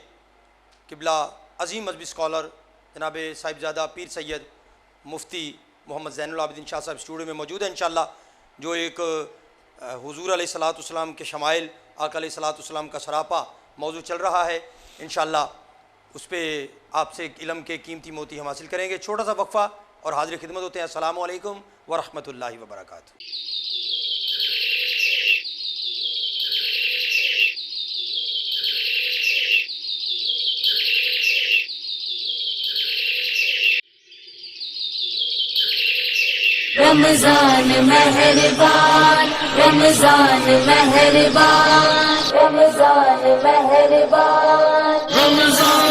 किबला अज़ीम मजहबी स्कॉलर जनाब साहिबजादा पीर सैयद मुफ्ती मोहम्मद ज़ैनुल आबिदीन शाह साहब स्टूडियो में मौजूद है इंशाअल्लाह, जो एक हुज़ूर अलैहिस्सलाम के शमाइल, आका अलैहिस्सलाम का सरापा मौजू चल रहा है। इंशाअल्लाह उस पर आपसे इल्म के कीमती मोती हम हासिल करेंगे। छोटा सा वक्फ़ा और हाजिर खिदमत होते हैं। अस्सलामु अलैकुम व रहमतुल्लाहि व बरकातुहू। रमजान मेहरबान, रमजान मेहरबान, रमजान मेहरबान, रमजान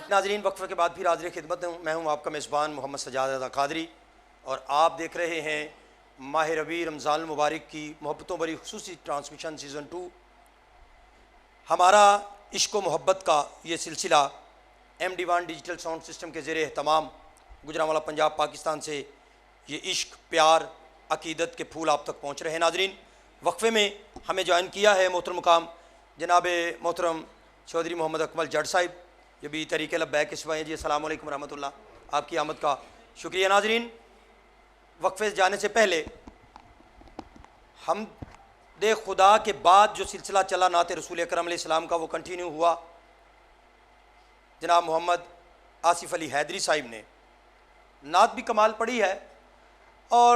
नाज़रीन, वक्फ़े के बाद फिर हाज़िर खिदमत हूँ। मैं हूँ आपका मेज़बान मोहम्मद सज्जाद रज़ा क़ादरी और आप देख रहे हैं माह रबी रमज़ान मुबारक की मोहब्बतों भरी खुसूसी ट्रांसमिशन सीज़न 2। हमारा इश्क व मोहब्बत का ये सिलसिला MD1 डिजिटल साउंड सिस्टम के ज़ेर एहतमाम गुजरांवाला पंजाब पाकिस्तान से ये इश्क, प्यार, अक़ीदत के फूल आप तक पहुँच रहे हैं। नाज़रीन, वक्फ़े में हमें ज्वाइन किया है मोहतरम मुकाम जनाब मोहतरम चौधरी मोहम्मद अकमल जट साहिब, ये भी तरीक़े लब्बैक के सिवाय जी। अस्सलाम वालेकुम रहमतुल्लाह, आपकी आमद का शुक्रिया। नाज़रीन, वक्फ़े जाने से पहले हम दे खुदा के बाद जो सिलसिला चला नाते रसूल अकरम अलैहिस्सलाम का, वो कंटिन्यू हुआ। जनाब मोहम्मद आसिफ़ अली हैदरी साहिब ने नात भी कमाल पढ़ी है और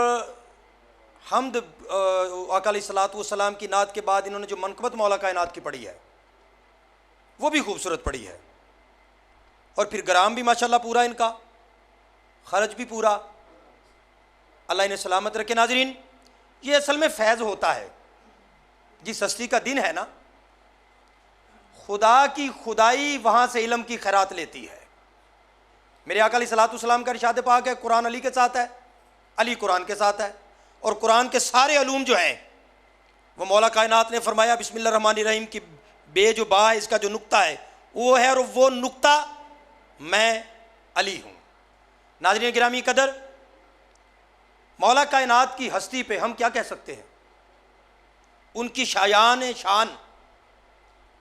हमद आका अलैहिस्सलातु वस्सलाम की नात के बाद इन्होंने जो मनक़बत मौला कायनात की पढ़ी है वो भी खूबसूरत पढ़ी है। और फिर ग्राम भी माशाल्लाह पूरा, इनका खर्च भी पूरा, अल्लाह इन्हें सलामत रखे। नाज़रीन, ये असल में फैज़ होता है जिस हस्ती का दिन है ना, खुदा की खुदाई वहाँ से इल्म की खैरात लेती है। मेरे आका अलैहिस्सलातु वस्सलाम का इरशाद पाक है, कुरान अली के साथ है, अली कुरान के साथ है, और कुरान के सारे अलूम जो हैं वो मौला कायनात ने फरमाया बिस्मिल्लाह रहमान रहीम की बे जो बा है, इसका जो नुक्ता है वो है, और वो नुक्ता मैं अली हूँ। नाज़रीन गिरामी कदर, मौला कायनात की हस्ती पे हम क्या कह सकते हैं? उनकी शायान शान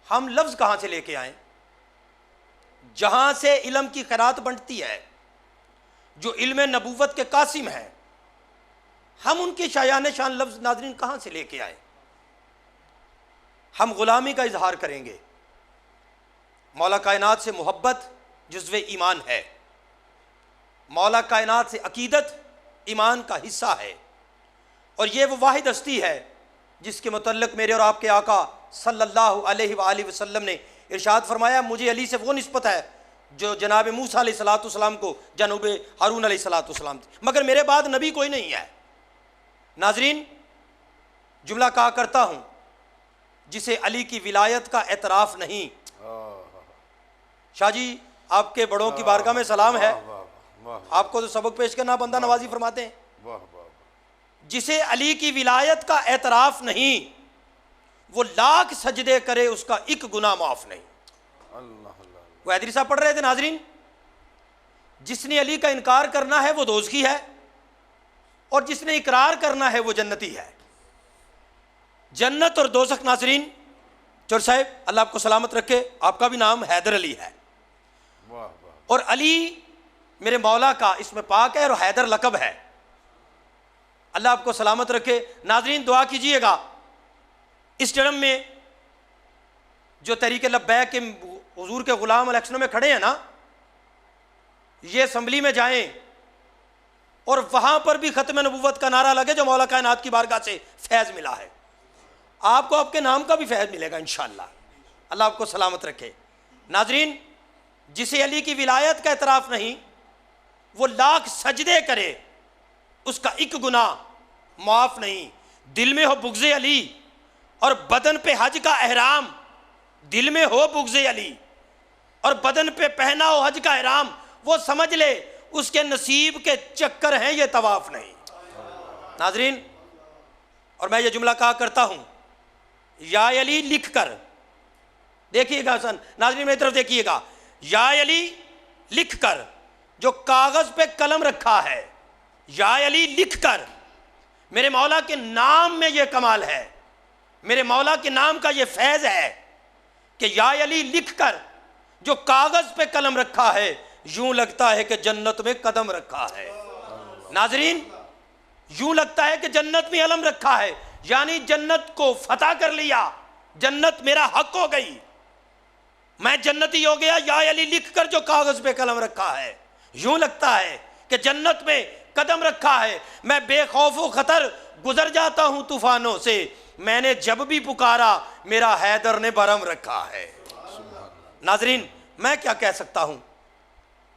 हम लफ्ज़ कहाँ से लेके आए? जहाँ से इल्म की खैरात बंटती है, जो इल्म नबूवत के कासिम है, हम उनकी शायान शान लफ्ज़ नाज़रीन कहाँ से लेके आए? हम ग़ुलामी का इजहार करेंगे। मौला कायनात से मोहब्बत जुज़्वे ईमान है, मौला कायनात से अकीदत ईमान का हिस्सा है, और ये वो वाहिद हस्ती है जिसके मुतल्लिक़ मेरे और आपके आका सल्लल्लाहु अलैहि वसल्लम ने इरशाद फरमाया, मुझे अली से वो निस्बत है जो जनाब मूसा अलैहिस्सलाम को जनूब हारून अलैहिस्सलाम थी, मगर मेरे बाद नबी कोई नहीं है। नाज़रीन, जुमला कहा करता हूँ, जिसे अली की विलायत का एतराफ़ नहीं। शाह जी, आपके बड़ों की बारगाह में सलाम है, आपको तो सबक पेश करना बंदा नवाजी फरमाते हैं। जिसे अली की विलायत का एतराफ़ नहीं, वो लाख सजदे करे उसका एक गुनाह माफ़ नहीं। वो हैदरी साहब पढ़ रहे थे। नाज़रीन, जिसने अली का इनकार करना है वो दोज़खी है, और जिसने इकरार करना है वो जन्नती है। जन्नत और दोज़ख, नाज़रीन, चौर साहब अल्लाह आपको सलामत रखे, आपका भी नाम हैदर अली है, और अली मेरे मौला का इसमें पाक है और हैदर लक़ब है। अल्लाह आपको सलामत रखे। नाज़रीन, दुआ कीजिएगा, इस जन्म में जो तरीके लब्बैक के हुजूर के गुलाम इलेक्शनों में खड़े हैं ना, ये असम्बली में जाएं और वहां पर भी खत्म नबुव्वत का नारा लगे जो मौला कायनात की बारगाह से फैज़ मिला है, आपको आपके नाम का भी फैज़ मिलेगा इंशाअल्लाह। अल्लाह आपको सलामत रखे। नाजरीन, जिसे अली की विलायत का एतराफ़ नहीं, वो लाख सजदे करे, उसका एक गुनाह माफ़ नहीं। दिल में हो बुग़्ज़े अली और बदन पे हज का एहराम, दिल में हो बुग़्ज़े अली और बदन पे पहना हो हज का एहराम, वो समझ ले उसके नसीब के चक्कर हैं, ये तवाफ़ नहीं। नाजरीन, और मैं ये जुमला कहा करता हूँ, या अली लिख कर, देखिएगा हसन नाजरीन मेरी तरफ देखिएगा, या अली लिख कर, जो कागज़ पे कलम रखा है, या अली लिख कर, मेरे मौला के नाम में ये कमाल है, मेरे मौला के नाम का ये फैज़ है कि या अली लिख कर जो कागज़ पे कलम रखा है, यूं लगता है कि जन्नत में कदम रखा है। नाजरीन, यूं लगता है कि जन्नत में अलम रखा है, यानी जन्नत को फतह कर लिया, जन्नत मेरा हक हो गई, मैं जन्नती हो गया। या अली लिख कर जो कागज़ पे कलम रखा है, यूं लगता है कि जन्नत में कदम रखा है। मैं बेखौफ व खतर गुजर जाता हूं तूफानों से, मैंने जब भी पुकारा मेरा हैदर ने बरम रखा है। नाजरीन, मैं क्या कह सकता हूं,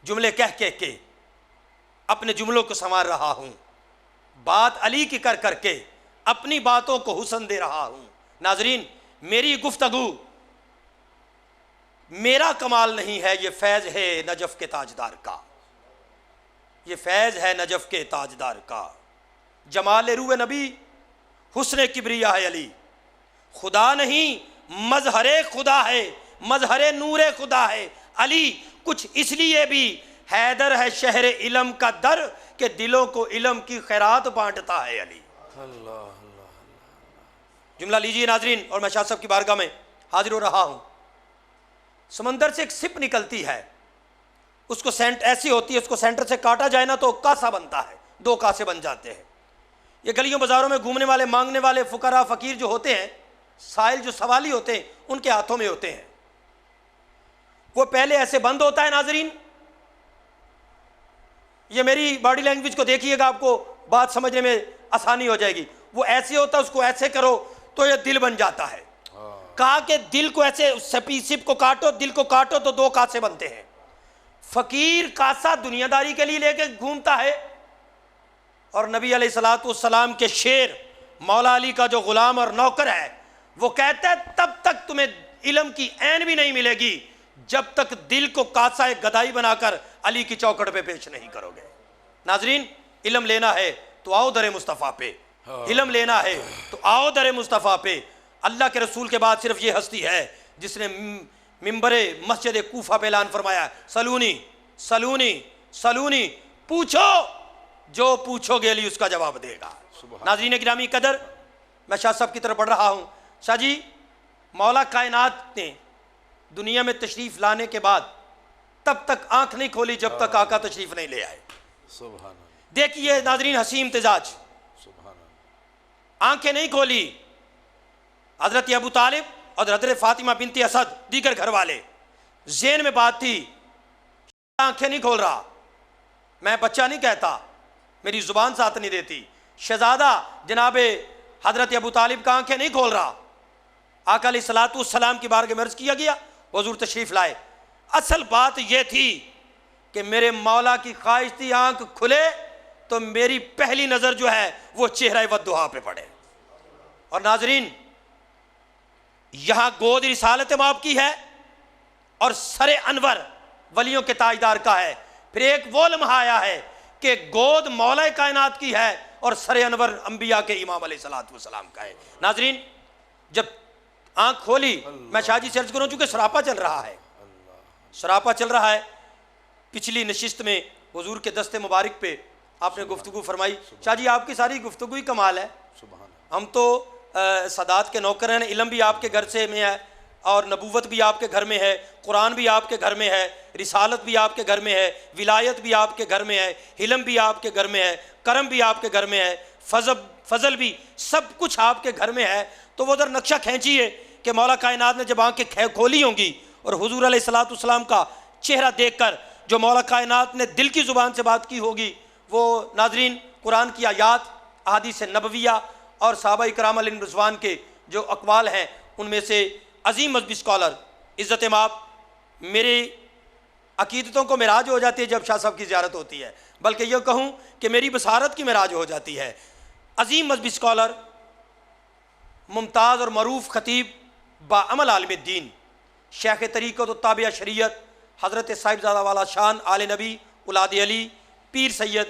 जुमले कह के अपने जुमलों को संवार रहा हूं, बात अली की कर करके अपनी बातों को हुस्न दे रहा हूं। नाजरीन, मेरी गुफ्तगू मेरा कमाल नहीं है, ये फैज़ है नजफ के ताजदार का, ये फैज़ है नजफ के ताजदार का। जमाल रूए नबी हुस्न किब्रिया है अली, खुदा नहीं मजहरे खुदा है, मजहरे नूरे खुदा है अली। कुछ इसलिए भी हैदर है शहर इलम का दर, के दिलों को इलम की खैरात बांटता है अली। जुमला लीजिए नाजरीन, और मैं शाह साहब की बारगाह में हाजिर हो रहा हूं। समंदर से एक सिप निकलती है, उसको ऐसी होती है, उसको सेंटर से काटा जाए ना तो कासा बनता है, दो कासे बन जाते हैं। ये गलियों बाजारों में घूमने वाले, मांगने वाले फुकरा फकीर जो होते हैं, साइल जो सवाली होते हैं, उनके हाथों में होते हैं। वो पहले ऐसे बंद होता है नाजरीन, ये मेरी बॉडी लैंग्वेज को देखिएगा, आपको बात समझने में आसानी हो जाएगी। वो ऐसे होता है, उसको ऐसे करो तो ये दिल बन जाता है। कहा कि दिल को ऐसे सिप को काटो, दिल को काटो तो दो कासे बनते हैं। फकीर कासा दुनियादारी के लिए लेके घूमता है, और नबी अलैहिस्सलाम के शेर मौला अली का जो गुलाम और नौकर है, वो कहता है तब तक तुम्हें इल्म की ऐन भी नहीं मिलेगी जब तक दिल को कासा एक गदाई बनाकर अली की चौखट पे पेश नहीं करोगे। नाजरीन, इल्म लेना है तो आओ दरे मुस्तफ़ा पे, इल्म लेना है तो आओ दरे मुस्तफ़ा पे। अल्लाह के रसूल के बाद सिर्फ ये हस्ती है जिसने मिंबरे मस्जिद कूफा पे ऐलान फरमाया, सलूनी सलूनी सलूनी, पूछो जो पूछोगे अली उसका जवाब देगा। नाज़रीन गिरामी कदर, मैं शाह साहब की तरफ बढ़ रहा हूँ। शाह जी, मौला कायनात ने दुनिया में तशरीफ़ लाने के बाद तब तक आंख नहीं खोली जब तक आका तशरीफ़ नहीं ले आए। देखिए नाज़रीन, हसी इम्तिजाज, आंखें नहीं खोली। हज़रत अबू तालिब और हज़रत फ़ातिमा बिनती असद, दीगर घर वाले, ज़हन में बात थी, आंखें नहीं खोल रहा, मैं बच्चा नहीं कहता, मेरी ज़ुबान साथ नहीं देती। शहज़ादा जनाबे हज़रत अबू तालिब का आंखें नहीं खोल रहा। आका अलैहिस्सलाम की बारगाह में अर्ज़ किया गया, हुज़ूर तशरीफ़ लाए। असल बात यह थी कि मेरे मौला की ख्वाहिश थी आंख खुले तो मेरी पहली नज़र जो है वो चेहरा वद्दुहा पे पड़े। और नाजरीन, यहाँ गोद रिसालत माप की है और सरे अनवर वलियों के ताजदार का है। फिर एक वो लम्हा आया है कि गोद मौला कायनात की है और सरे अनवर अंबिया के इमाम अलैहिस्सलाम का है। नाजरीन, जब आंख खोली, मैं शाहजी से अर्ज करूँ, चूँकि सरापा चल रहा है, सरापा चल रहा है। पिछली नशिस्त में हुजूर के दस्ते मुबारक पे आपने गुफ्तगू फरमाई। शाह जी, आपकी सारी गुफ्तगू ही कमाल है। हम तो सदात के नौकर हैं, इल्म भी आपके घर से में है और नबूवत भी आपके घर में है, कुरान भी आपके घर में है, रिसालत भी आपके घर में है, विलायत भी आपके घर में है, हिलम भी आपके घर में है, करम भी आपके घर में है, फजल भी सब कुछ आपके घर में है, तो वो उधर नक्शा खींचिए कि मौला कायनात ने जब आंखें खोली होंगी और हुजूर अलैहिस्सलाम का चेहरा देखकर जो मौला कायनात ने दिल की ज़ुबान से बात की होगी, वो नाजरीन कुरान की आयात, अहादीस नबविया और सहाबा इकराम अलैहिम रिज़वान के जो अक़वाल हैं, उनमें से अजीम मज़हबी स्कॉलर इज़्ज़त माप मेरे अकीदतों को मिराज हो जाती है जब शाह साहब की ज़ियारत होती है, बल्कि यह कहूँ कि मेरी बसारत की मिराज हो जाती है। अजीम मज़हबी स्कॉलर, मुमताज़ और मरूफ खतीब, बाअमल आलिम दीन, शेख तरीक़त व ताबिया शरीयत हज़रत साहिबज़ादा वाला शान आले नबी औलाद अली पीर सैयद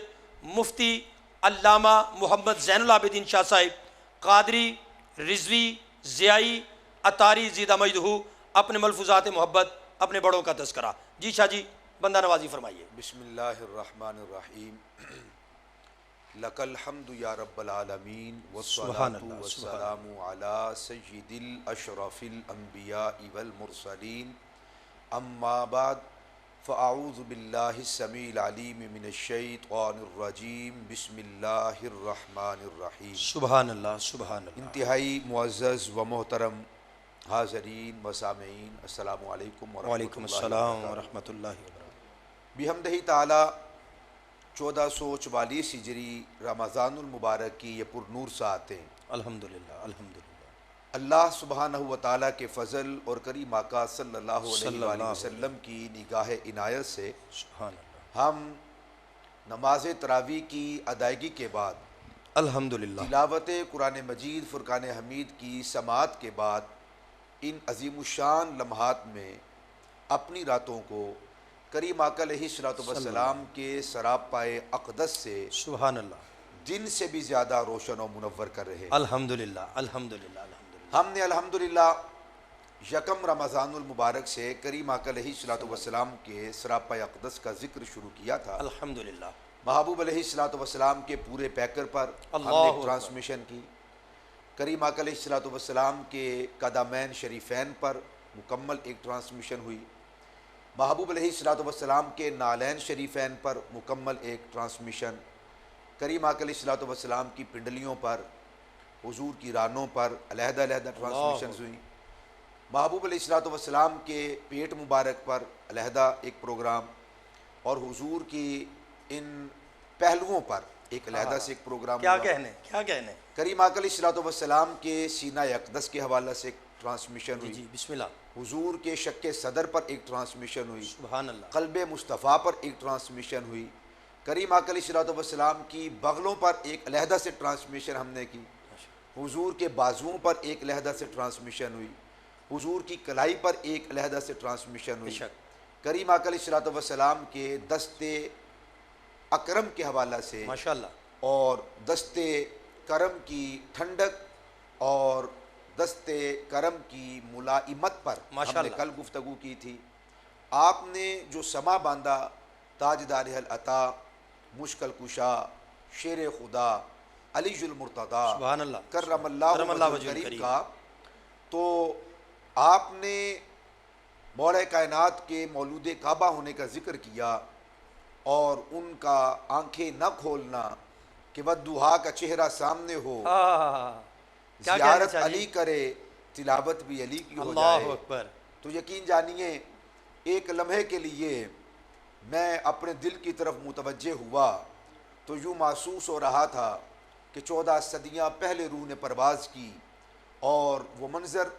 मुफ्ती अल्लामा मोहम्मद ज़ैनुल आबिदीन शाह साहिब क़ादरी रिज़वी ज़ियाई अतारी ज़ीदा मजदहू अपने मलफूज़ात मोहब्बत, अपने बड़ों का तज़किरा। जी शाह जी, बंदा नवाजी फरमाइए। बिस्मिल्लाहिर्रहमानिर्रहीम। लकल हम्दु या रब्बल आलमीन वस्सलातु वस्सलामु अला सय्यिदिल अशरफिल अंबिया वल मुरसलीन, अम्मा बाद फ़अऊज़ु बिल्लाहिस समीइल अलीम मिनश शैतानिर रजीम, बिस्मिल्लाहिर्रहमानिर्रहीम। सुबहानल्लाह सुबहानल्लाह। इंतहाई मुअज़्ज़ज़ व मोहतरम हाज़रीन व सामीईन, अस्सलामु अलैकुम वालेकुम अस्सलाम व रहमतुल्लाहि व बरकातहू। बिहम्दिही ताला 1444 हिजरी रमज़ानुल मुबारक की ये पुरनूर सातें अल्हम्दुलिल्लाह अल्हम्दुलिल्लाह अल्लाह सुब्हानहू व तआला के फ़ज़ल और करीम आका सल्लल्लाहु अलैहि वसल्लम की निगाह इनायत से हम नमाज तरावी की अदायगी के बाद अल्हम्दुलिल्लाह तिलावत कुरान मजीद फ़ुरक़ान हमीद की समात के बाद इन अज़ीमुश्शान लम्हात में अपनी रातों को करीम आका अलैहिस्सलाम के सरापाए अक़दस से सुबहानल्लाह दिन से भी ज़्यादा रोशन और मुनव्वर कर रहे हैं। अल्हम्दुलिल्लाह अल्हम्दुलिल्लाह अल्हम्दुलिल्लाह। हमने अल्हम्दुलिल्लाह यकम रमज़ानुल मुबारक से करीम आका अलैहिस्सलाम के सरापाए अक़दस का ज़िक्र शुरू किया था। अल्हम्दुलिल्लाह। महबूब अलैहिस्सलाम के पूरे पैकर पर हमने ट्रांसमिशन की। करीम आका अलैहिस्सलाम के कदमैन शरीफैन पर मुकम्मल एक ट्रांसमिशन हुई। महबूब अलैहिस्सलाम के नालैन शरीफैन पर मुकम्मल एक ट्रांसमिशन। करीम आका अलैहिस्सलाम की पिंडलियों पर, हुजूर की रानों पर अलहदा ट्रांसमिशन हुई। महबूब अलैहिस्सलाम के पेट मुबारक पर अलहदा एक प्रोग्राम और हुजूर की इन पहलुओं पर एक अलहदा से एक प्रोग्राम। क्या कहने करीम आका अलैहिस्सलाम के सीना अक़दस के हवाले से एक ट्रांसमिशन हुई। जी बिस्मिल्लाह। हुजूर के शक्के सदर पर एक ट्रांसमिशन हुई। सुभानअल्लाह। क़ल्बे मुस्तफ़ा पर एक ट्रांसमिशन हुई। करीम आका अलैहिस्सलाम की बगलों पर एक अलहदा से ट्रांसमिशन हमने की। हुजूर के बाजुओं पर एक अलहदा से ट्रांसमिशन हुई। हुजूर की कलाई पर एक अलहदा से ट्रांसमिशन हुई। करीम आका अलैहिस्सलाम के दस्ते अकरम के हवाला से माशाअल्लाह और दस्ते करम की ठंडक और दस्ते करम की मुलाइमत पर हमने कल गुफ्तगू की थी। आपने जो समा बांधा ताजदार अल अता, मुश्किल कुशा, शेर खुदा, अलीजुल मुर्तदा करमल्लाहु वजहुल करीम का, तो आपने मौला कायनात के मौलूद काबा होने का जिक्र किया और उनका आंखें न खोलना कि वद्दुहा का चेहरा सामने हो, ज़ियारत अली करे, तिलावत भी अली की हो जाए। तो यकीन जानिए एक लम्हे के लिए मैं अपने दिल की तरफ मुतवज्जे हुआ तो यूँ महसूस हो रहा था कि 14 सदियाँ पहले रूह ने परवाज़ की और वो मंज़र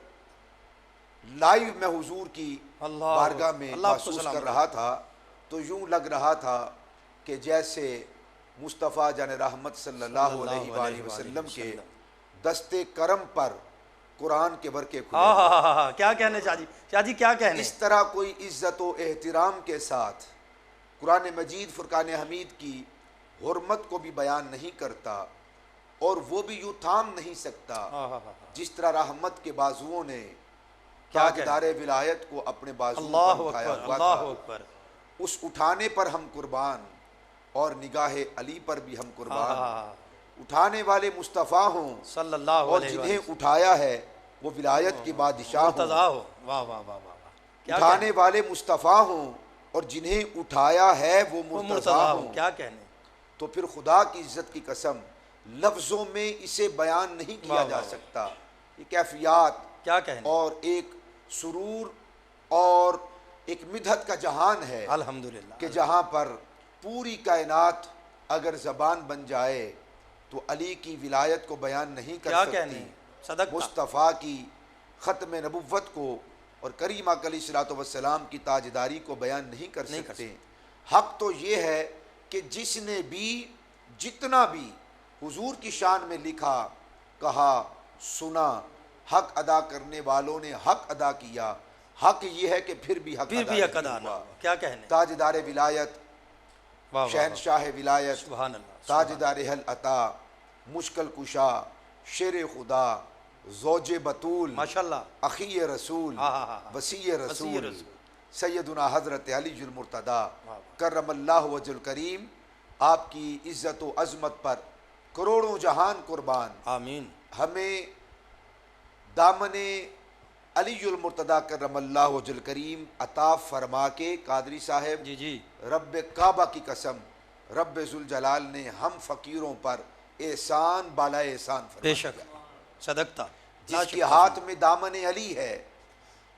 लाइव में हुजूर की बारगाह में महसूस कर रहा था। तो यूँ लग रहा था कि जैसे मुस्तफ़ा जान रहमत सल्लल्लाहु अलैहि वसल्लम के दस्ते करम पर कुरान के बरके खुले। क्या कहने शाह जी क्या कहने। इस तरह कोई इज़्ज़त व एहतिराम के साथ कुरान मजीद फ़ुरक़ान हमीद की हुर्मत को भी बयान नहीं करता और वो भी यूँ थाम नहीं सकता जिस तरह रहमत के बाजुओं ने ताजदार विलायत को अपने बाजुओं पर उठाया हुआ था। उस उठाने पर हम कुर्बान और निगाह अली पर भी हम कुर्बान। उठाने वाले मुस्तफ़ा हों सल्लल्लाहु अलैहि वसल्लम और जिन्हें उठाया है वो विलायत के बादशाह हों। उठाने वाले मुस्तफ़ा हों और जिन्हें उठाया है वो मुर्तज़ा हों। क्या कहने। तो फिर खुदा की इज़्ज़त की कसम लफ्ज़ों में इसे बयान नहीं किया जा सकता। ये कैफियत क्या कहने, और एक सुरूर और एक मिदहत का जहान है अल्हम्दुलिल्लाह, कि जहाँ पर पूरी कायनात अगर ज़बान बन जाए तो अली की विलायत को बयान नहीं कर क्या सकती, कहने, सदक़ता, मुस्तफ़ा की ख़त्म नबुव्वत को और करीम अलैहिस्सलातु वस्सलाम की ताजदारी को बयान नहीं कर सकते। हक़ तो ये है कि जिसने भी जितना भी हुजूर की शान में लिखा, कहा, सुना, हक़ अदा करने वालों ने हक़ अदा किया। हक़ ये है कि फिर भी हक़ अदा ना, क्या कहने, ताजदार विलायत, शहनशाह विलायत, सुभान अल्लाह, ताजदार हल अता, मुश्किल कुशा, शेर खुदा, ज़ौजे बतूल, माशाल्लाह, अखी रसूल, वसी रसूल, सैयदुना हज़रत अलीजुल मुर्तदा करमल्लाहु वजहुल करीम, आपकी इज़्ज़त व अज़मत पर करोड़ों जहान कुर्बान। आमीन। हमें दामने अलीजुल मुर्तदा करमल्लाहु वजहुल करीम अता फरमा के कादरी साहब, जी जी, रब्बे काबा की कसम, रब्बे जुल जलाल ने हम फ़कीरों पर एहसान बाला एहसान फरमा बेशक, दिया। सदक़ता, जिसके हाथ में दामन अली है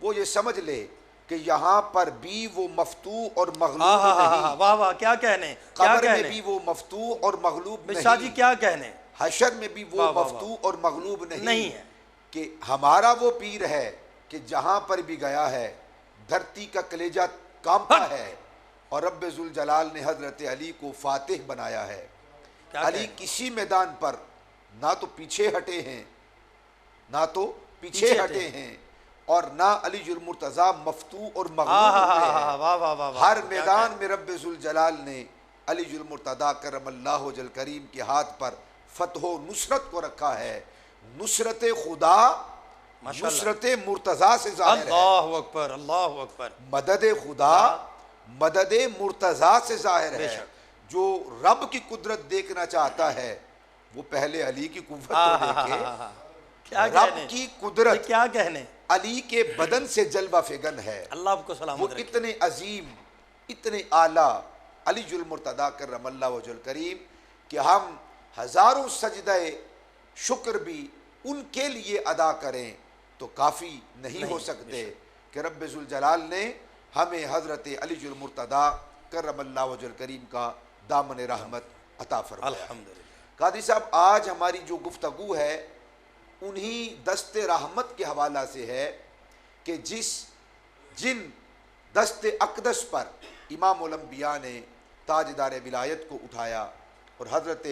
वो ये समझ ले कि यहाँ पर भी वो मफतू और मगलूब नहीं, वाह वाह, क्या कहने, क्या कब्र में कहने, भी वो मफतू और मगलूब मिर्ज़ा जी नहीं, क्या कहने, हशर में भी वो वाह, वाह, मफतू और मगलूब नहीं है। कि हमारा वो पीर है कि जहाँ पर भी गया है धरती का कलेजा कांपता है, और रब्बे जुल जलाल ने हजरत अली को फातिह बनाया है। अली किसी मैदान पर ना तो पीछे हटे हैं, ना तो पीछे हटे हैं, और ना अली जुल मुर्तज़ा मफतू और मगलूब। हर मैदान में रब्बे जुल जलाल ने अली जुल मुर्तज़ा करमल्लाहु वजहुल करीम के हाथ पर फतहो नुसरत को रखा है। नुसरत खुदा नुसरत मुर्तज़ा से ज़ाहिर है। अल्लाहु अकबर, अल्लाहु अकबर। मदद खुदा मदद मुर्तज़ा से ज़ाहिर है। जो रब की कुदरत देखना चाहता है वो पहले अली की कुव्वत तो देखे। क्या रब की कुदरत क्या कहने, अली के बदन से जलवा फिगन है। अल्लाह आपको सलामत वो रखे। इतने अजीम, इतने आला अली जुल मुर्तज़ा करमल्लाहु वजहुल करीम कि हम हज़ारों सजदे शुक्र भी उनके लिए अदा करें तो काफ़ी नहीं हो सकते कि रब्बे जुल जलाल ने हमें हज़रत अली जुल मुर्तज़ा करमल्लाहु वजहुल करीम का दामन रहमत अता फरमाया। अल्हम्दुलिल्लाह। कादी साहब, आज हमारी जो गुफ्तगू है उन्हीं दस्ते रहमत के हवाला से है कि जिन दस्ते अक़दस पर इमाम उल अंबिया ने ताजदार विलायत को उठाया और हज़रत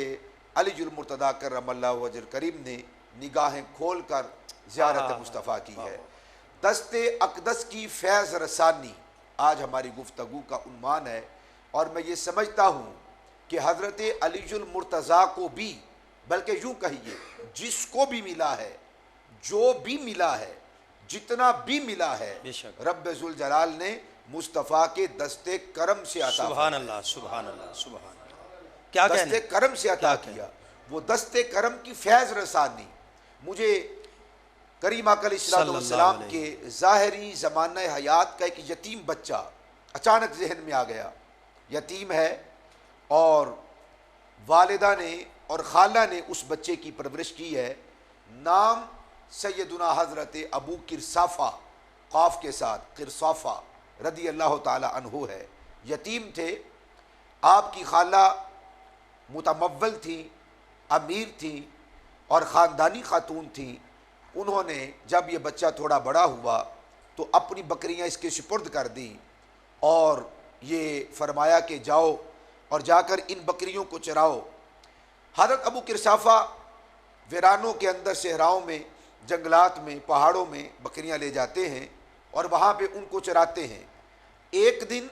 अली जुल मुर्तज़ा करमल्लाहु वजहुल करीम ने निगाहें खोल कर ज़ियारत मुस्तफ़ा की है। दस्ते अक़दस की फैज़ रसानी आज हमारी गुफ्तगू का उन्वान है। और मैं ये समझता हूँ कि हज़रत अली जुल मुर्तज़ा को भी, बल्कि यूँ कहिए जिसको भी मिला है, जो भी मिला है, जितना भी मिला है, रब्बे जुल जलाल ने मुस्तफ़ा के दस्ते करम से अता, सुभान अल्लाह, सुभान अल्लाह, सुभान अल्लाह, क्या दस्ते करम से अता किया। वो दस्ते करम की फैज़ रसानी मुझे करीम अलैहिस्सलाम के ज़ाहिरी ज़माना हयात का एक यतीम बच्चा अचानक जहन में आ गया। यतीम है और वालिदा ने और खाला ने उस बच्चे की परवरिश की है। नाम सैयदुना हज़रत अबू किरसाफ़ा, क़ाफ़ के साथ किरसाफ़ा रदी अल्लाह ताला अन्हु है। यतीम थे। आपकी खाला मुतमव्वल थी, अमीर थी और ख़ानदानी खातून थी। उन्होंने जब ये बच्चा थोड़ा बड़ा हुआ तो अपनी बकरियां इसके सुपुर्द कर दी और ये फरमाया कि जाओ और जाकर इन बकरियों को चराओ। हज़रत अबू किरसाफ़ा वीरानों के अंदर, सहराओं में, जंगलात में, पहाड़ों में बकरियां ले जाते हैं और वहाँ पे उनको चराते हैं। एक दिन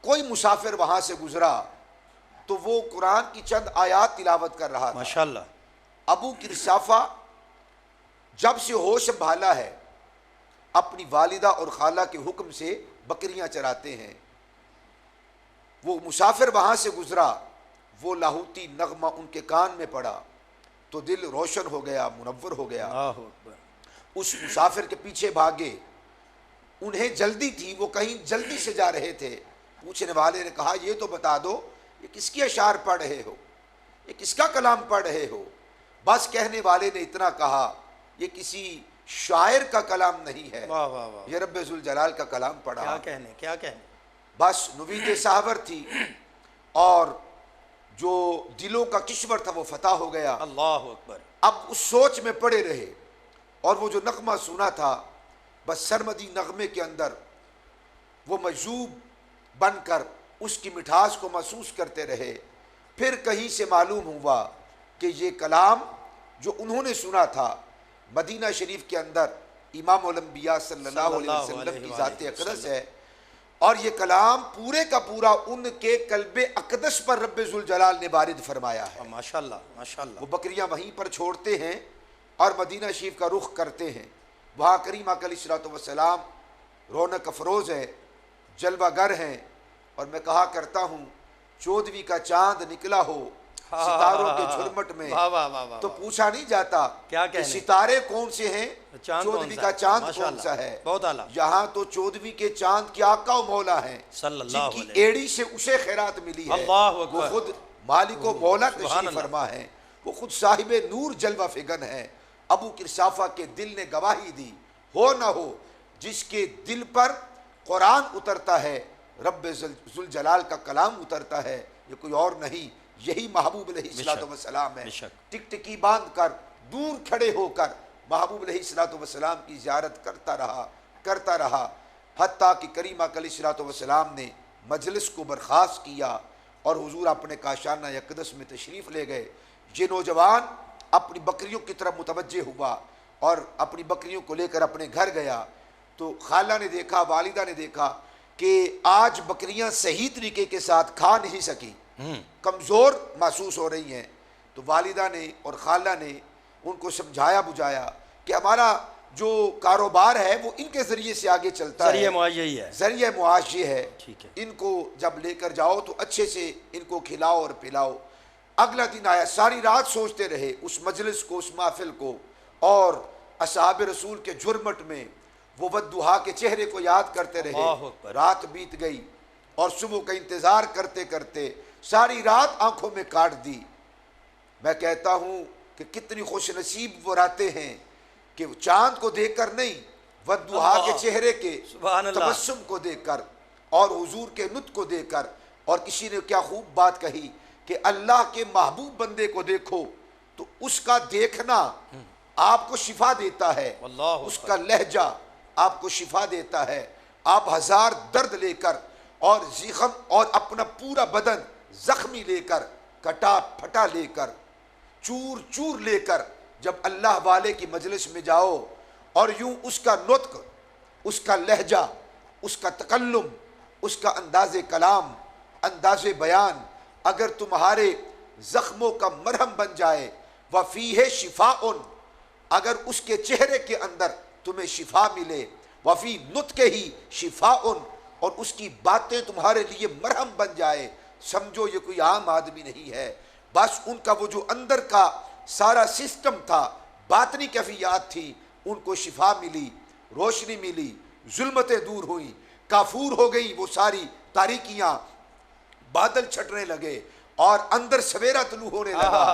कोई मुसाफिर वहाँ से गुज़रा तो वो कुरान की चंद आयात तिलावत कर रहा था। माशाअल्लाह। अबू किरसाफ़ा जब से होश संभाला है अपनी वालिदा और खाला के हुक्म से बकरियां चराते हैं। वो मुसाफिर वहाँ से गुज़रा, वो लाहौती नगमा उनके कान में पड़ा तो दिल रोशन हो गया, मुनव्वर हो गया। उस मुसाफिर के पीछे भागे। उन्हें जल्दी थी, वो कहीं जल्दी से जा रहे थे। पूछने वाले ने कहा, ये तो बता दो ये किसकी अशार पढ़ रहे हो? ये किसका कलाम पढ़ रहे हो? बस कहने वाले ने इतना कहा, ये किसी शायर का कलाम नहीं है, वाह वाह वाह, ये रब्बे जुल जलाल का कलाम पढ़ा। क्या कहने, क्या कहने। बस नुवीद साहबर थी और जो दिलों का किश्वर था वो फतह हो गया। अल्लाह अकबर। अब उस सोच में पड़े रहे और वो जो नगमा सुना था, बस सरमदी नगमे के अंदर वो मजूब बनकर उसकी मिठास को महसूस करते रहे। फिर कहीं से मालूम हुआ कि ये कलाम जो उन्होंने सुना था मदीना शरीफ के अंदर इमाम उल-अंबिया सल्लल्लाहु अलैहि वसल्लम की ज़ात अक़दस है, और ये कलाम पूरे का पूरा उनके कल्बे अक़दस पर रब्बे जुल जलाल ने वारिद फरमाया है। माशाल्लाह माशाल्लाह। वो बकरियां वहीं पर छोड़ते हैं और मदीना शरीफ का रुख करते हैं। वहाँ करीम अलैहिस्सलाम रौनक अफरोज़ है, जलवागर हैं, और मैं कहा करता हूँ चौदवी का चांद निकला हो सितारों के झुरमट में, वाह वाह वाह वाह, तो पूछा नहीं जाता क्या कि सितारे कौन से हैं, चौदवी का चांद कौन सा है। बहुत आला। यहाँ तो चौदवी के चांद के आका और मौला हैं, जिनकी एड़ी से उसे खैरात मिली है। वो खुद मालिक व मौला तशरीफ फरमा है, वो खुद साहिब नूर जलवा फिगन है। अबू किरसाफा के दिल ने गवाही दी, हो न हो जिसके दिल पर कुरान उतरता है, रब्बे जुल जलाल का कलाम उतरता है, ये कोई और नहीं, यही महबूब अलैहिस्सलाम है। टिकटिकी बांध कर दूर खड़े होकर महबूब अलैहिस्सलाम की ज़ियारत करता रहा हत्ता कि करीमा अलैहिस्सलाम ने मजलिस को बर्खास्त किया और हुजूर अपने काशाना अक़दस में तशरीफ़ ले गए। ये नौजवान अपनी बकरियों की तरफ मुतवज्जे हुआ और अपनी बकरियों को लेकर अपने घर गया, तो खाला ने देखा, वालिदा ने देखा कि आज बकरियां सही तरीके के साथ खा नहीं सकी, कमज़ोर महसूस हो रही हैं। तो वालिदा ने और खाला ने उनको समझाया बुझाया कि हमारा जो कारोबार है वो इनके ज़रिए से आगे चलता है, ज़रिए मुआश ये है, इनको जब लेकर जाओ तो अच्छे से इनको खिलाओ और पिलाओ। अगला दिन आया, सारी रात सोचते रहे उस मजलिस को, उस महफिल को, और असहाब रसूल के झुरमट में वो वद्दुहा के चेहरे को याद करते रहे। रात बीत गई और सुबह का इंतज़ार करते करते सारी रात आंखों में काट दी। मैं कहता हूँ कि कितनी खुश नसीब वो रातें हैं कि चांद को देखकर नहीं, वद्दुहा के चेहरे के तबस्सुम को देखकर और हुजूर के नुत को देखकर। और किसी ने क्या खूब बात कही कि अल्लाह के महबूब बंदे को देखो तो उसका देखना आपको शिफा देता है, उसका लहजा आपको शिफा देता है। आप हजार दर्द लेकर और ज़िख़म और अपना पूरा बदन जख्मी लेकर, कटा फटा लेकर, चूर चूर लेकर जब अल्लाह वाले की मजलिस में जाओ और यूं उसका नुत्क, उसका लहजा, उसका तकल्लुम, उसका अंदाज़े कलाम, अंदाज़े बयान अगर तुम्हारे ज़ख्मों का मरहम बन जाए, वफ़ीहे शिफ़ाउन, अगर उसके चेहरे के अंदर तुम्हें शिफा मिले, वफ़ी नुत्के ही शिफ़ाउन, और उसकी बातें तुम्हारे लिए मरहम बन जाए, समझो ये कोई आम आदमी नहीं है। बस उनका वो जो अंदर का सारा सिस्टम था, बातनी कैफियत थी, उनको शिफा मिली, रोशनी मिली, जुल्मतें दूर हुई, काफूर हो गई वो सारी तारीकियाँ, बादल छटने लगे और अंदर सवेरा तलू होने लगा।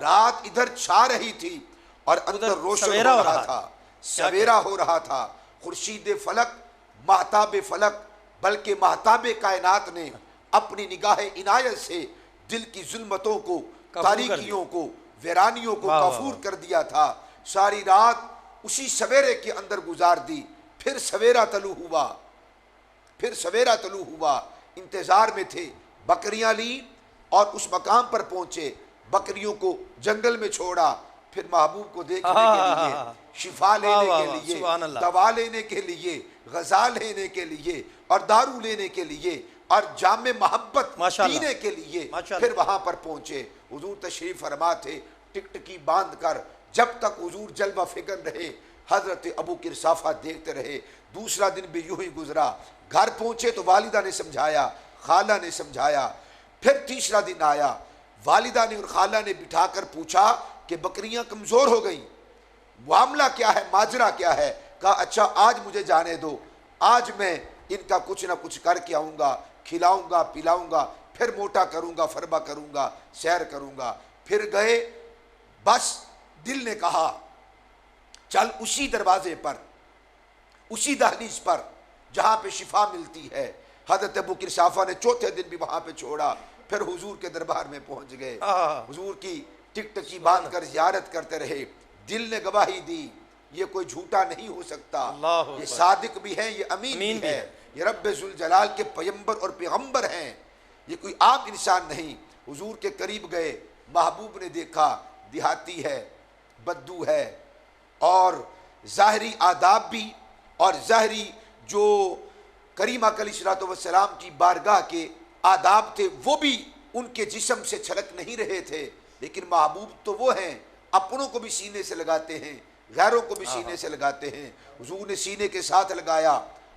रात इधर छा रही थी और अंदर रोशन हो रहा था, सवेरा हो रहा था। खुर्शीद फलक, महताब फलक, बल्कि महताब कायनात ने अपनी निगाह इनायत से दिल की जुल्मतों को, तारीकियों को, वीरानियों को काफूर कर दिया था। सारी रात उसी सवेरे के अंदर गुजार दी। फिर सवेरा तलू हुआ, फिर सवेरा तलू हुआ। इंतजार में थे, बकरियां ली और उस मकाम पर पहुंचे, बकरियों को जंगल में छोड़ा, फिर महबूब को देखने के लिए, शिफा लेने के लिए, दवा लेने के लिए, गज़ा लेने के लिए और दारू लेने के लिए और जामे मोहब्बत पीने के लिए फिर वहां पर पहुंचे। हुजूर तशरीफ फरमा थे, टिकटिकी बांध कर, जब तक हुजूर जलवा फिकर रहे, हजरत अबू किरसाफा देखते रहे। दूसरा दिन भी यूं ही गुजरा। घर पहुंचे तो वालिदा ने समझाया, खाला ने समझाया। फिर तीसरा दिन आया, वालिदा ने और खाला ने बिठाकर पूछा कि बकरियां कमजोर हो गई, मामला क्या है, माजरा क्या है। कहा अच्छा आज मुझे जाने दो, आज मैं इनका कुछ ना कुछ करके आऊँगा, खिलाऊँगा पिलाऊँगा, फिर मोटा करूँगा, फरबा करूँगा, सैर करूँगा। फिर गए, बस दिल ने कहा चल उसी दरवाजे पर, उसी दहलीज पर जहां पे शिफा मिलती है। हजरत अबू किरशाफा ने चौथे दिन भी वहां पे छोड़ा, फिर हुजूर के दरबार में पहुंच गए। हुजूर की टिकटकी बांध कर जियारत करते रहे। दिल ने गवाही दी ये कोई झूठा नहीं हो सकता, ये सादिक भी है, ये अमीन भी है, ये रब्बे जुल जलाल के पैगंबर और पैगंबर हैं, ये कोई आम इंसान नहीं। हुजूर के करीब गए, महबूब ने देखा देहाती है, बद्दू है, और ज़ाहरी आदाब भी और ज़ाहरी जो करीम अलैहिस्सलाम की बारगाह के आदाब थे वो भी उनके जिस्म से छलक नहीं रहे थे। लेकिन महबूब तो वो हैं, अपनों को भी सीने से लगाते हैं, गैरों को भी सीने से लगाते हैं। हुजूर ने सीने के साथ लगाया,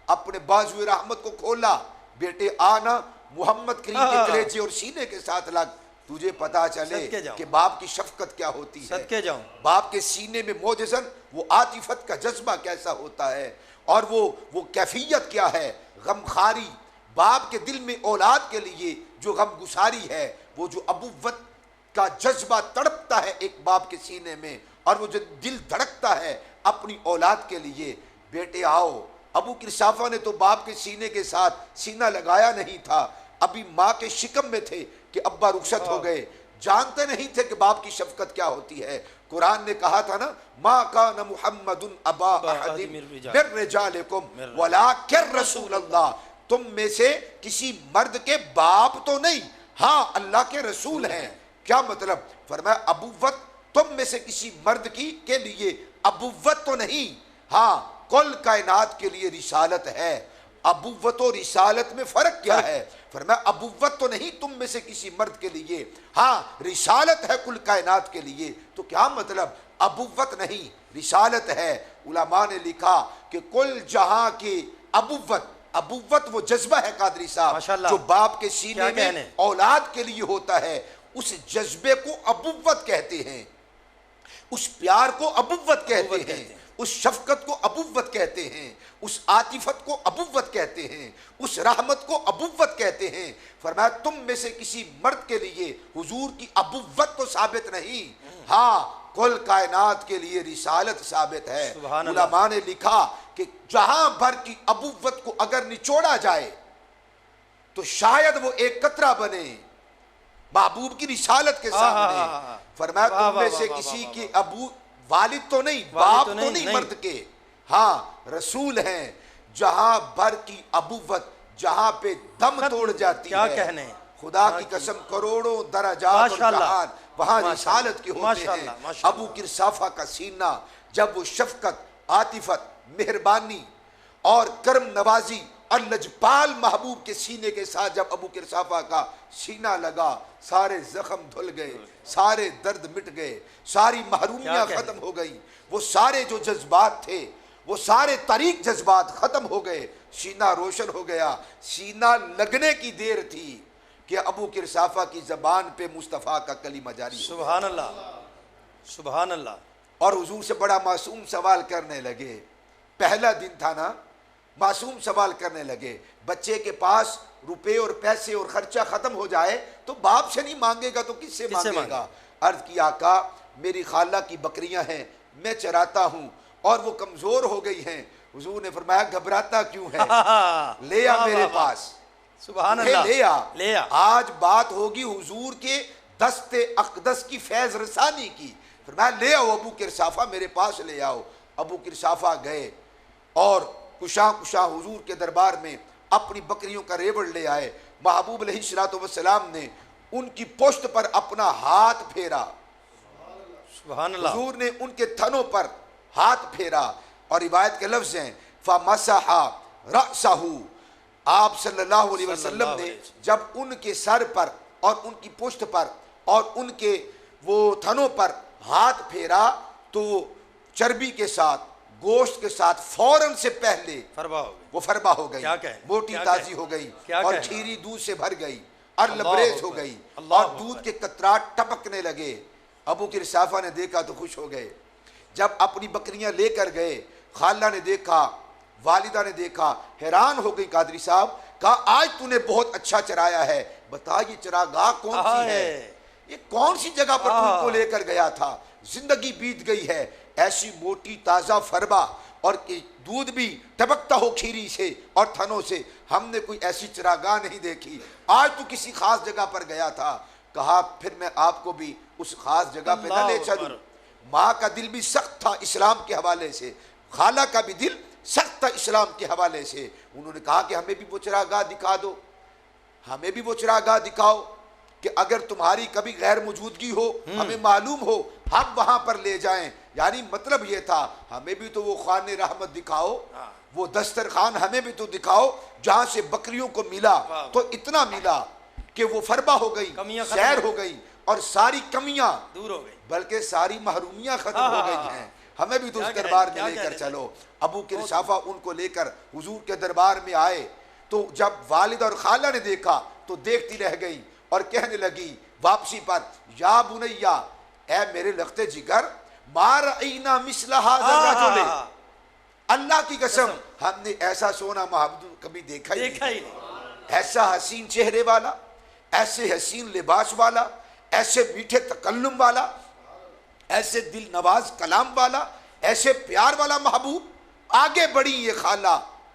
अपने बाजुए रहमत को खोला, बेटे आना मोहम्मद करीम के कलेजे और सीने के साथ लग, तुझे पता चले कि बाप की शफकत क्या होती है, बाप के सीने में मौजज़न वो आतिफत का जज्बा कैसा होता है, और वो कैफियत क्या है, गमखारी, बाप के दिल में औलाद के लिए जो गम गुसारी है, वो जो अबुव्वत का जज्बा तड़पता है एक बाप के सीने में, और वो जो दिल धड़कता है अपनी औलाद के लिए। बेटे आओ, अबू किरशाफा ने तो बाप के सीने के साथ सीना लगाया नहीं था, अभी माँ के शिकम में थे कि अब्बा रुखसत हो गए, जानते नहीं थे कि बाप की शफकत क्या होती है। कुरान ने कहा था ना, मा कान मुहम्मदुन अबा अहदिन मिर रिजालिकुम वलाकिन रसूलल्लाह, तुम में से किसी मर्द के बाप तो नहीं, हाँ अल्लाह के रसूल हैं। क्या मतलब? फरमाया अबुव्वत तुम में से किसी मर्द की के लिए अबुव्वत तो नहीं, हाँ कुल कायनात के लिए रिसालत है। अबुव्वत और रिसालत में फर्क क्या है? फरमाया अबुव्वत तो नहीं तुम में से किसी मर्द के लिए, हाँ रिसालत है कुल कायनात के लिए। तो क्या मतलब? अबुव्वत नहीं रिसालत है। उलमा ने लिखा कि कुल जहां की अबुव्वत, अबुव्वत वो जज्बा है कादरी साहब जो बाप के सीने में औलाद के लिए होता है, उस जज्बे को अबुव्वत कहते हैं, उस प्यार को अबुव्वत कहते हैं, उस शफकत को अबुव्वत कहते हैं, उस आतिफत को अबुव्वत कहते हैं, उस रहमत को अबुव्वत कहते हैं। फरमाया तुम में से किसी मर्द के लिए हुजूर की अबुव्वत तो साबित नहीं, हाँ कुल कायनात के लिए रिसालत साबित है। उलमा ने लिखा कि जहां भर की अबुव्वत को अगर निचोड़ा जाए तो शायद वो एक कतरा बने महबूब की रिसालत के सामने। फरमाया तुम में से किसी की अबू वालिद तो नहीं, बाप तो नहीं मर्द के, हाँ रसूल हैं। जहां भर की अबुव्वत जहां पे दम तोड़ जाती क्या है, कहने खुदा की कसम करोड़ों दराजात और जहान वहां रिसालत के होते हैं। अबू किरशाफा का सीना जब वो शफकत, आतिफत, मेहरबानी और कर्म नवाजी और लजपाल महबूब के सीने के साथ जब अबू किरशाफा का सीना लगा, सारे जख्म धुल गए, सारे दर्द मिट गए, सारी महरूमियां खत्म हो गई, वो सारे जो जज्बात थे वो सारे तारीक जज्बात खत्म हो गए, सीना रोशन हो गया। सीना लगने की देर थी कि अबू किरशाफा की जबान पे मुस्तफ़ा का कलीमा जारी। सुभान अल्लाह, सुभान अल्लाह। और हुजूर से बड़ा मासूम सवाल करने लगे। पहला दिन था ना, मासूम सवाल करने लगे। बच्चे के पास रुपए और पैसे और खर्चा खत्म हो जाए तो बाप से नहीं मांगेगा तो किससे मांगेगा? अर्ज की आका मेरी खाला की बकरियां हैं, मैं चराता हूं और वो कमजोर हो गई हैं। हुजूर ने फरमाया घबराता क्यों है, ले आ मेरे पास। सुभान अल्लाह, ले आ। आज बात होगी हुजूर के दस्ते अक़दस की फैज रसानी की। फरमाया ले आओ अबू किरशाफा मेरे पास ले आओ। अबू किरशाफा गए और कुशा कुशा हुजूर के दरबार में अपनी बकरियों का रेवड़ ले आए। महबूब अलैहिस्सलाम ने उनकी पुश्त पर अपना हाथ फेरा, सुभान अल्लाह। हुजूर ने उनके थनों पर हाथ फेरा और रिवायत के लफ्ज हैं फमसहा रअसहू। आप सल्लल्लाहु अलैहि वसल्लम ने जब उनके सर पर और उनकी पुश्त पर और उनके वो थनों पर हाथ फेरा तो चर्बी के साथ, गोश्त के साथ फौरन से पहले वो फरबा हो गई, मोटी ताजी हो गई और खीरी दूध से भर गई और लबरेज हो गई और दूध के कतरात टपकने लगे। अबू किरशाफा ने देखा तो खुश हो गए। जब अपनी बकरियां लेकर गए, खाला ने देखा, वालिदा ने देखा, हैरान हो गई। कादरी साहब कहा आज तूने बहुत अच्छा चराया है, बता ये चरागाह कौन सी है? ये कौन सी जगह पर तुमको लेकर गया था? जिंदगी बीत गई है, ऐसी मोटी ताजा फरबा और दूध भी टपकता हो खीरी से और थनों से, हमने कोई ऐसी चरागाह नहीं देखी। आज तो किसी खास जगह पर गया था। कहा फिर मैं आपको भी उस खास जगह पे न ले चलूं। माँ का दिल भी सख्त था इस्लाम के हवाले से, खाला का भी दिल सख्त था इस्लाम के हवाले से। उन्होंने कहा कि हमें भी वो चरागाह दिखा दो, हमें भी वो चरागाह दिखाओ कि अगर तुम्हारी कभी गैर मौजूदगी हो, हमें मालूम हो, हम वहां पर ले जाएं। यानी मतलब ये था हमें भी तो वो खाने रहमत दिखाओ, वो दस्तरखान हमें भी तो दिखाओ जहां से बकरियों को मिला तो इतना मिला कि वो फरबा हो गई, सैर हो गई और सारी कमियां दूर हो गई, बल्कि सारी महरूमियां खत्म हो गई हैं। हमें भी तो उस दरबार में लेकर चलो। अबू किरशाफा उनको लेकर हुजूर के दरबार में आए तो जब वालिद और खाला ने देखा तो देखती रह गई और कहने लगी वापसी पर, या बुनैया, ए मेरे लगते जिगर, मारईना मिस्ला हाज़ा रजुल, अल्लाह की कसम हमने ऐसा सोना महबूब कभी देखा ही नहीं। ऐसा हसीन चेहरे वाला, ऐसे हसीन लिबास वाला, ऐसे मीठे तकल्लुम वाला, ऐसे दिल नवाज कलाम वाला, ऐसे प्यार वाला महबूब। आगे बढ़ी ये खाला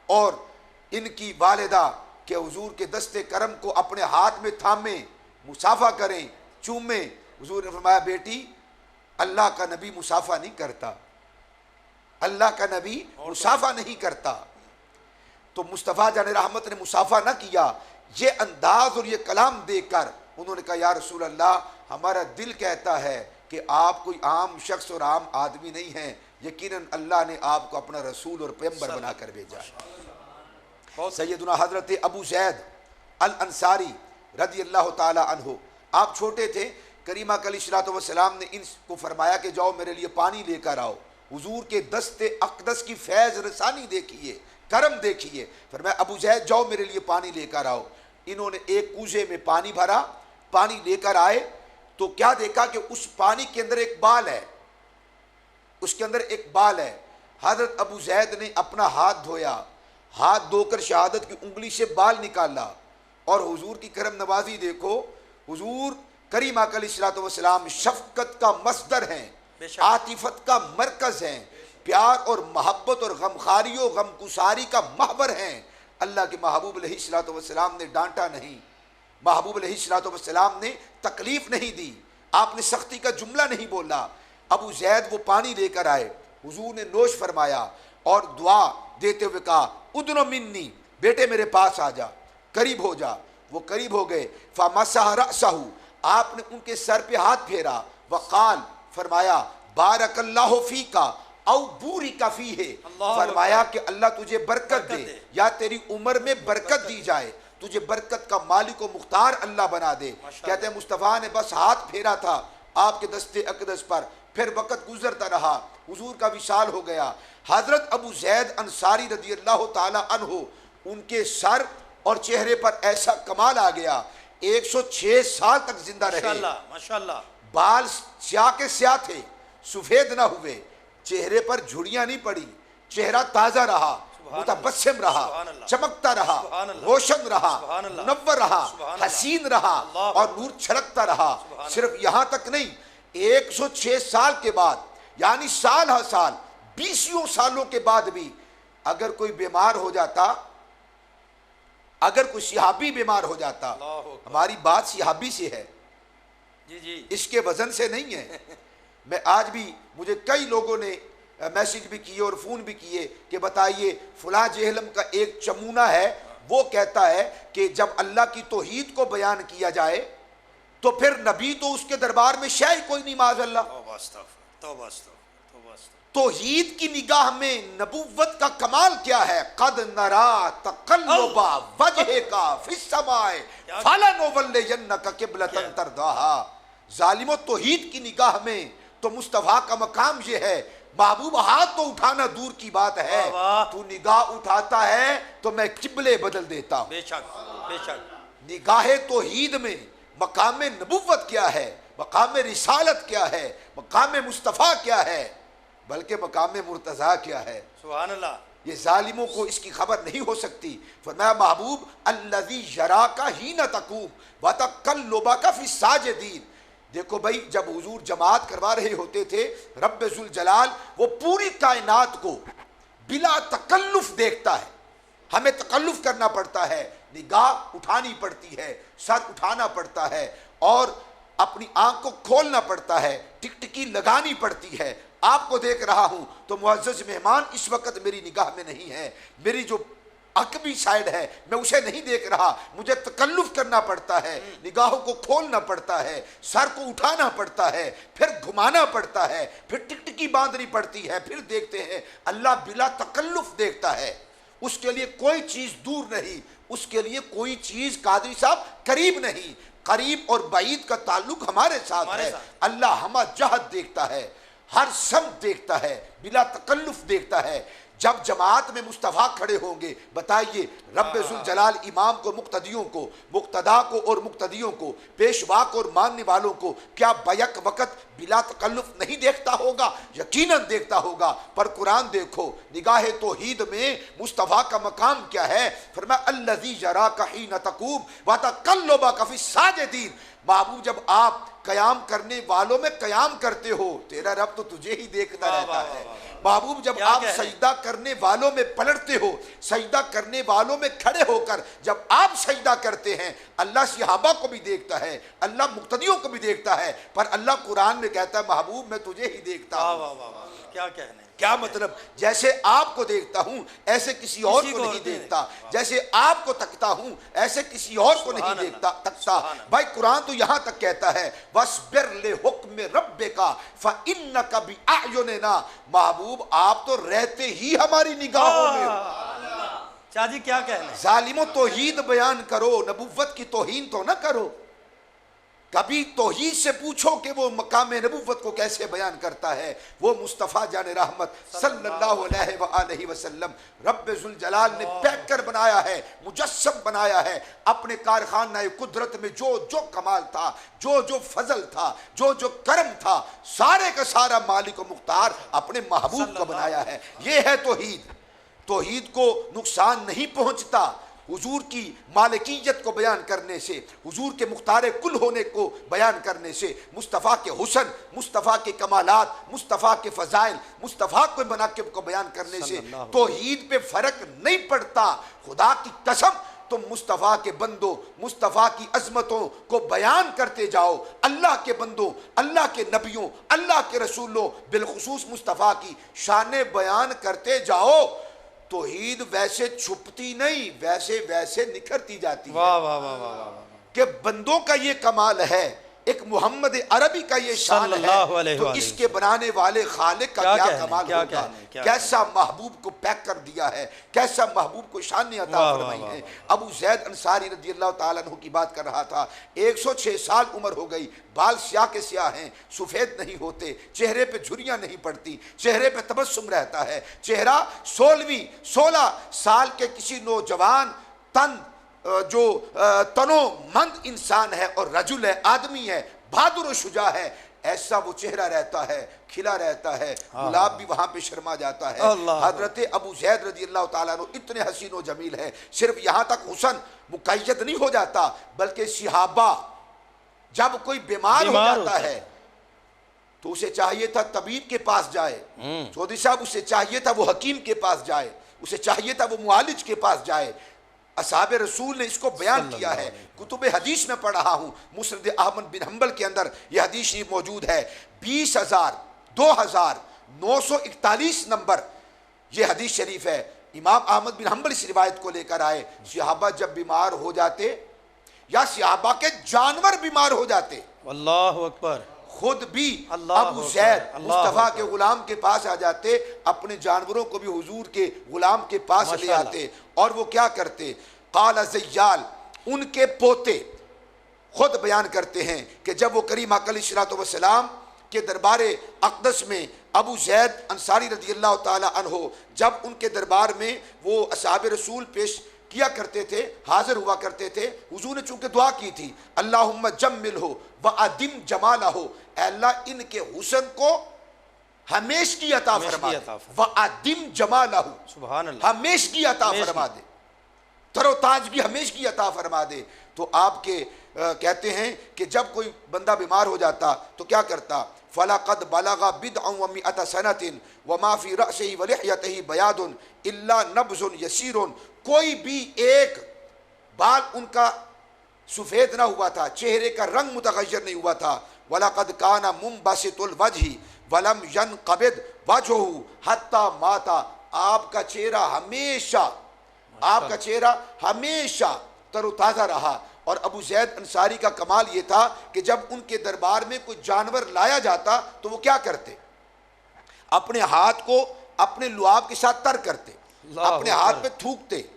और इनकी वालिदा के हुजूर के दस्ते करम को अपने हाथ में थामे, मुसाफा करें, चूमे। हुजूर ने फरमाया बेटी, अल्लाह का नबी मुसाफा नहीं करता, अल्लाह का नबी मुसाफा नहीं करता। तो मुस्तफ़ा जान रहमत ने मुसाफा ना किया। ये अंदाज और ये कलाम देखकर उन्होंने कहा, या रसूल अल्लाह, हमारा दिल कहता है कि आप कोई आम शख्स और आम आदमी नहीं हैं, यकीनन अल्लाह ने आपको अपना रसूल और पैगंबर बनाकर भेजा है। सैयदुना हजरत अबू ज़ैद अल अंसारी रज़ी अल्लाह ताला अन्हु, आप छोटे थे, करीमा अलैहिस्सलातु वस्सलाम ने इनको फरमाया कि जाओ मेरे लिए पानी लेकर आओ। हुजूर के दस्ते अक़दस की फैज़ रसानी देखिए, करम देखिए। फरमाया अबू ज़ैद जाओ मेरे लिए पानी लेकर आओ। इन्होंने एक कूजे में पानी भरा, पानी लेकर आए तो क्या देखा कि उस पानी के अंदर एक बाल है, उसके अंदर एक बाल है। हजरत अबू ज़ैद ने अपना हाथ धोया, हाथ धोकर शहादत की उंगली से बाल निकाला और हुजूर की करम नवाजी देखो। हुजूर करीम अलैहिस्सलातु वस्सलाम शफकत का मस्दर हैं, आतिफत का मरकज हैं, प्यार और मोहब्बत और गमखारी और गमकुसारी का महबर हैं। अल्लाह के महबूब अलैहिस्सलातु वस्सलाम ने डांटा नहीं, महबूब अलैहिस्सलातु वस्सलाम ने तकलीफ नहीं दी, आपने सख्ती का जुमला नहीं बोला। अबू ज़ैद वो पानी लेकर आए, हुजूर ने नोश फरमाया और दुआ देते हुए कहा, उदनो मिन्नी, बेटे मेरे पास आ जा, करीब हो जा। वो करीब हो गए। फमसह रअसहु, आपने उनके सर पे हाथ फेरा। वक़ाल, फरमाया बारकल्लाहु फीका औ बूरिका फीहे, फरमाया कि अल्लाह तुझे बरकत दे या तेरी उम्र में बरकत दी जाए, तुझे बरकत का मालिक व मुख्तार अल्लाह बना दे। कहते हैं मुस्तफ़ा ने बस हाथ फेरा था आपके दस्ते अक़दस पर, फिर वक़्त गुजरता रहा, हुजूर का विशाल हो गया। हज़रत अबू ज़ैद अंसारी रज़ी अल्लाह ताला अन्हु, उनके सर और चेहरे पर ऐसा कमाल आ गया, 106 साल तक जिंदा रहे। माशाअल्लाह। बाल स्याह के स्याह थे, सफेद ना हुए, चेहरे पर झुर्रियां नहीं पड़ी, चेहरा ताजा रहा, मुतबस्सिम रहा, चमकता रहा, रोशन रहा, मुनव्वर रहा, हसीन रहा और नूर छलकता रहा। सिर्फ यहां तक नहीं, 106 साल के बाद, यानी साल हर साल 20 सालों के बाद भी अगर कोई बीमार हो जाता, अगर कोई सिहाबी बीमार हो जाता, हमारी बात सिहाबी से है जी जी, इसके वजन से नहीं है। मैं आज भी, मुझे कई लोगों ने मैसेज भी किए और फ़ोन भी किए कि बताइए फुला जेहलम का एक चमूना है, वो कहता है कि जब अल्लाह की तौहीद को बयान किया जाए तो फिर नबी तो उसके दरबार में शायद कोई नहीं, माज़अल्लाह। तौहीद की निगाह में नबुव्वत का कमाल क्या है? कद नरा तक़ल्लुबा वजहिका फिस्समाए फलनुवल्लियन्नका क़िब्लतन तरदाहा। ज़ालिमो, तौहीद की निगाह में तो मुस्तफ़ा का मकाम ये है, महबूब हाथ तो उठाना दूर की बात है, तू निगाह उठाता है तो मैं किबले बदल देता हूं। बेशक बेशक। निगाह तौहीद में मकाम नबुव्वत क्या है, मकाम रिसालत क्या है, मकाम मुस्तफ़ा क्या है, बल्कि मकाम मुर्तज़ा क्या है। सुभान अल्लाह। ये जालिमों को इसकी खबर नहीं हो सकती। फरमाया महबूब अल्लज़ी यराका हीना तक़ूम व तक़ल्लुबका फ़िस्साजिदीन, देखो भाई, जब हुजूर जमात करवा रहे होते थे, रब्बे जुल जलाल वो पूरी कायनात को बिला तकल्लुफ देखता है। हमें तकल्लुफ करना पड़ता है, निगाह उठानी पड़ती है, सर उठाना पड़ता है और अपनी आंख को खोलना पड़ता है, टिकटिकी लगानी पड़ती है। आपको देख रहा हूं तो मुअज़्ज़ज़ मेहमान इस वक्त मेरी निगाह में नहीं है, मेरी जो अकबी साइड है मैं उसे नहीं देख रहा, मुझे तकल्लुफ करना पड़ता है, निगाहों को खोलना पड़ता है, सर को उठाना पड़ता है, फिर घुमाना पड़ता है, फिर टिकटिकी बांधनी पड़ती है, फिर देखते हैं। अल्लाह बिला तकल्लुफ देखता है, उसके लिए कोई चीज दूर नहीं, उसके लिए कोई चीज कादरी साहब करीब नहीं। करीब और बाईद का ताल्लुक हमारे साथ है। अल्लाह हमारा जहद देखता है, हर सम देखता है, बिला तकल्लुफ देखता है। जब जमात में मुस्तफ़ा खड़े होंगे, बताइए रब्बे जुल जलाल इमाम को, मुक्तदियों को, मुक्तदा को और मुक्तदियों को, पेशवा को और मानने वालों को क्या बैक वक़्त बिला तकल्लुफ नहीं देखता होगा? यकीनन देखता होगा। पर कुरान देखो, निगाह तौहीद में मुस्तफ़ा का मकाम क्या है? फरमाया अल्लज़ी यराका हीन तक़ूम व तक़ल्लुबका फ़ी साजिदीन। महबूब, जब आप कयाम करने वालों में कयाम करते हो, तेरा रब तो तुझे ही देखता रहता है। महबूब, जब आप सजदा करने वालों में पलटते हो, सजदा करने वालों में खड़े होकर जब आप सजदा करते हैं, अल्लाह सहाबा को भी देखता है, अल्लाह मुक्तदियों को भी देखता है। पर अल्लाह कुरान में कहता है महबूब मैं तुझे ही देखता हूँ। क्या कहने, क्या मतलब? जैसे आपको देखता हूं ऐसे किसी और को नहीं देखता, जैसे आपको तकता हूं ऐसे किसी और को नहीं देखता तकता। भाई कुरान तो यहां तक कहता है वस्बिर ले हुक्म रब्बिका फइन्नका बिअयुनिना। महबूब, आप तो रहते ही हमारी निगाहों में हो। चाची क्या कहने, जालिमों तौहीद बयान करो, नबुव्वत की तौहीन तो ना करो। कभी तौहीद से पूछो कि वो मकाम नबुव्वत को कैसे बयान करता है। वो मुस्तफ़ा जान रहमत सल्लल्लाहु अलैहि वसल्लम रब्बे जुल जलाल ने पैक कर बनाया है, मुजस्सम बनाया है। अपने कारखाना कुदरत में जो जो कमाल था, जो जो फजल था, जो जो करम था, सारे का सारा मालिक व मुख्तार अपने महबूब का बनाया है। ये है तौहीद। तौहीद को नुकसान नहीं पहुंचता हुजूर की मालिकियत को बयान करने से, हुजूर के मुख्तार कुल होने को बयान करने से, मुस्तफ़ा के हुसन, मुस्तफ़ा के कमालात, मुस्तफ़ा के फ़ज़ाइल, मुस्तफ़ा के मनाक़िब को बयान करने से तौहीद पे फ़र्क नहीं पड़ता। खुदा की कसम, तुम मुस्तफ़ा के बंदो, मुस्तफ़ा की अज़मतों को बयान करते जाओ। अल्लाह के बंदों, अल्लाह के नबियों, अल्लाह के रसूलों, बिलखुसूस मुस्तफ़ा की शान बयान करते जाओ। तौहीद वैसे छुपती नहीं, वैसे वैसे निखरती जाती है। वाह वाह वाह वाह, कि बंदों का ये कमाल है, एक मोहम्मद अरबी का ये शान है, तो इसके बनाने वाले खालिक का क्या कमाल होगा। कैसा महबूब को पैक कर दिया है, कैसा महबूब को शान अता फरमाई है। अबू ज़ैद अंसारी रज़ियल्लाहु ताला अन्हु की बात कर रहा था। 106 साल उम्र हो गई, बाल स्याह के स्याह हैं, सफ़ेद नहीं होते, चेहरे पे झुर्रियाँ नहीं पड़ती, चेहरे पे तबस्सुम रहता है। चेहरा 16 साल के किसी नौजवान तन जो तनो मंद इंसान है और रजुल है, आदमी है, बहादुर शुजा है, ऐसा वो चेहरा रहता है, खिला रहता है। गुलाब भी वहां पे शर्मा जाता है। हजरत अबू ज़ैद रज़ियल्लाहु ताला अन्हु इतने हसीन व जमील है, सिर्फ यहाँ तक हुसन मुक़य्यद नहीं हो जाता, बल्कि सहाबा जब कोई बीमार हो जाता है तो उसे चाहिए था तबीब के पास जाए, चौधरी साहब उसे चाहिए था वो हकीम के पास जाए, उसे चाहिए था वो मुआलिज के पास जाए। असहाब रसूल ने इसको बयान किया है। कुतुब हदीस में पढ़ रहा हूँ, मुस्नद अहमद बिन हम्बल के अंदर यह हदीस ही मौजूद है। 20,2941 नंबर यह हदीस शरीफ है। इमाम अहमद बिन हम्बल इस रिवायत को लेकर आए। सहाबा जब बीमार हो जाते या सहाबा के जानवर बीमार हो जाते, अल्लाहु अकबर, खुद भी अबू ज़ैद मुस्तफ़ा के गुलाम के पास आ जाते, अपने जानवरों को भी हुजूर के गुलाम के पास ले आते। और वो क्या करते? क़ाल ज़य्याल, उनके पोते खुद बयान करते हैं कि जब वो करीम अलैहिस्सलाम के दरबार अक़दस में अबू ज़ैद अंसारी रज़ियल्लाहु ताला अन्हु, जब उनके दरबार में वो असहाब रसूल पेश किया करते थे, हाजिर हुआ करते थे, हुजूर ने चूंकि दुआ की थी अल्लाहुम्मा जम्मिल हो व अदिम जमाला हो, अल्लाह इनके हुस्न को हमेशगी अता फरमा दे, व अदिम जमाला हो, सुभान अल्लाह, हमेशगी अता फरमा दे। तरोताजगी हमेशगी अता फरमा दे। तो आपके कहते हैं कि जब कोई बंदा बीमार हो जाता तो क्या करता, फ़लाक़द बलगा बिदअन व मिअत सनतिन व मा फ़ी रअसिही व लिह्यतिही बयादुन इल्ला नब्ज़ुन यसीरुन, कोई भी एक बाल उनका सफ़ेद ना हुआ था, चेहरे का रंग मुतग़य्यर नहीं हुआ था। वलक़द काना मुंबसितुल वजही वलम यनक़बिद वजहुहु हत्ता माता, आपका चेहरा हमेशा, आपका चेहरा हमेशा तरोताज़ा रहा। और अबू ज़ैद अंसारी का कमाल ये था कि जब उनके दरबार में कोई जानवर लाया जाता तो वो क्या करते, अपने हाथ को अपने लुआब के साथ तर करते, अपने हाथ पे थूकते,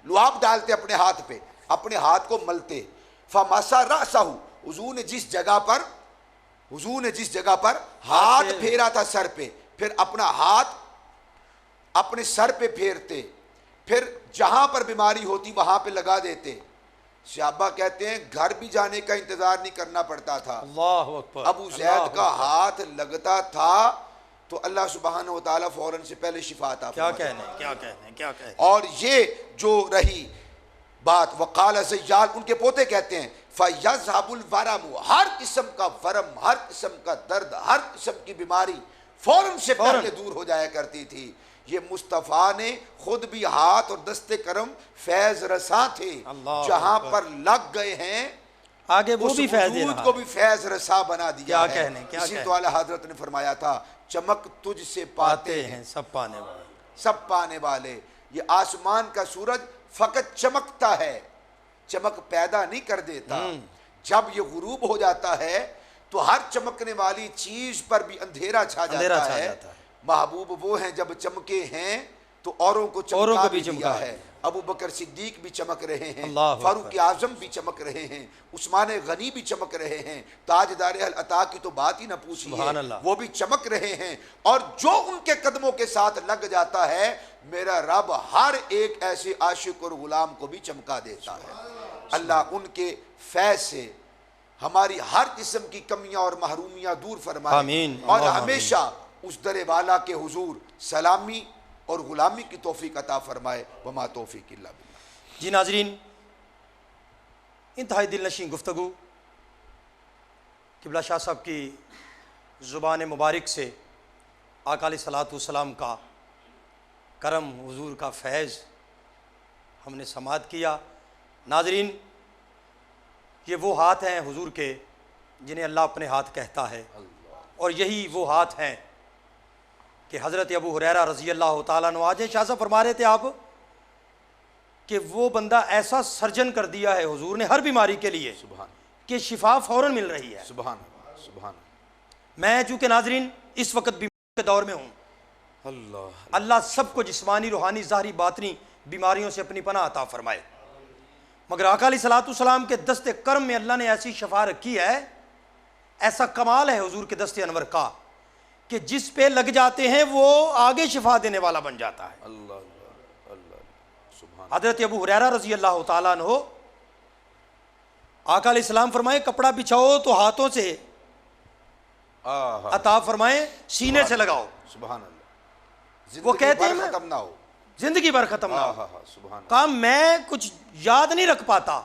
लुआब डालते अपने हाथ पे, अपने हाथ को मलते। फमसा रअसहु, हुजूर ने जिस जगह पर हाथ फेरा था सर पे, फिर अपना हाथ अपने सर पे फेरते, फिर जहां पर बीमारी होती वहां पे लगा देते। सहाबा कहते हैं घर भी जाने का इंतजार नहीं करना पड़ता था। अल्लाहु अकबर। अबू ज़ैद का हाथ लगता था तो अल्लाह सुब्हानहु व तआला फौरन से पहले शिफा अता क्या फरमाता। कहने। और ये जो रही बात, वक़ाल ज़य्याल, उनके पोते कहते हैं, फ़यज़हबुल वरम, हर किस्म का वरम, हर किस्म का दर्द, हर किस्म की बीमारी फौरन से पहले दूर हो जाया करती थी। ये मुस्तफ़ा ने खुद भी हाथ और दस्ते करम फैज़ रसा थे, जहां पर लग गए हैं आगे वो भी फैज़ दे रहा को भी फैज़ रसा बना दिया है। क्या इसी तो आला हज़रत ने फरमाया था, चमक तुझसे पाते हैं सब पाने वाले, सब पाने वाले। ये आसमान का सूरज फकत चमकता है, चमक पैदा नहीं कर देता। जब ये गुरूब हो जाता है तो हर चमकने वाली चीज पर भी अंधेरा छा जाता है। महबूब वो हैं जब चमके हैं तो औरों को चमका भी दिया है। अबू बकर सिद्दीक भी चमक रहे हैं, फारूक आजम भी चमक रहे हैं, उस्मान गनी भी चमक रहे हैं, ताजदार अल अता की तो बात ही ना पूछिए, वो भी चमक रहे हैं। और जो उनके कदमों के साथ लग जाता है, मेरा रब हर एक ऐसे आशिक और गुलाम को भी चमका देता है। अल्लाह उनके फैज़ से हमारी हर किस्म की कमियां और महरूमियां दूर फरमाए और हमेशा उस दरे वाला के हुजूर सलामी और गुलामी की तौफीक अता फरमाए। वमा तौफीक इल्ला बिल्लाह। जी नाजरीन, इंतहाई दिलनशीं गुफ्तगू क़िबला शाह साहब की ज़ुबान मुबारक से आका अलैहिस्सलातु वस्सलाम का करम, हुजूर का फैज़ हमने समात किया। नाजरीन, ये वो हाथ हैं हुजूर के जिन्हें अल्लाह अपने हाथ कहता है, और यही वो हाथ हैं कि हज़रत अबू हुरैरा रज़ी अल्लाह तआला अन्हु, आज शाह साहब फरमा रहे थे आप कि वो बंदा ऐसा सर्जन कर दिया है हुजूर ने हर बीमारी के लिए कि शिफा फ़ौरन मिल रही है। सुभान सुभान। मैं चूँकि नाजरीन इस वक्त बीमारी के दौर में हूँ, अल्लाह सबको जिस्मानी, रूहानी, ज़ाहरी, बातनी बीमारियों से अपनी पनाह अता फरमाए। मगर आका अलैहिस्सलातु वस्सलाम के दस्ते कर्म में अल्लाह ने ऐसी शफा रखी है, ऐसा कमाल है हुजूर के दस्ते अनवर का कि जिस पे लग जाते हैं वो आगे शिफा देने वाला बन जाता है। हज़रत अबू हुरैरा रज़ी अल्लाह तआला अन्हु, आका अलैहिस्सलाम फरमाए कपड़ा बिछाओ तो हाथों से अता फरमाए, सीने से लगाओ। सुभान अल्लाह। वो कहते हैं खत्म ना हो, जिंदगी भर खत्म ना हो। कहा मैं कुछ याद नहीं रख पाता,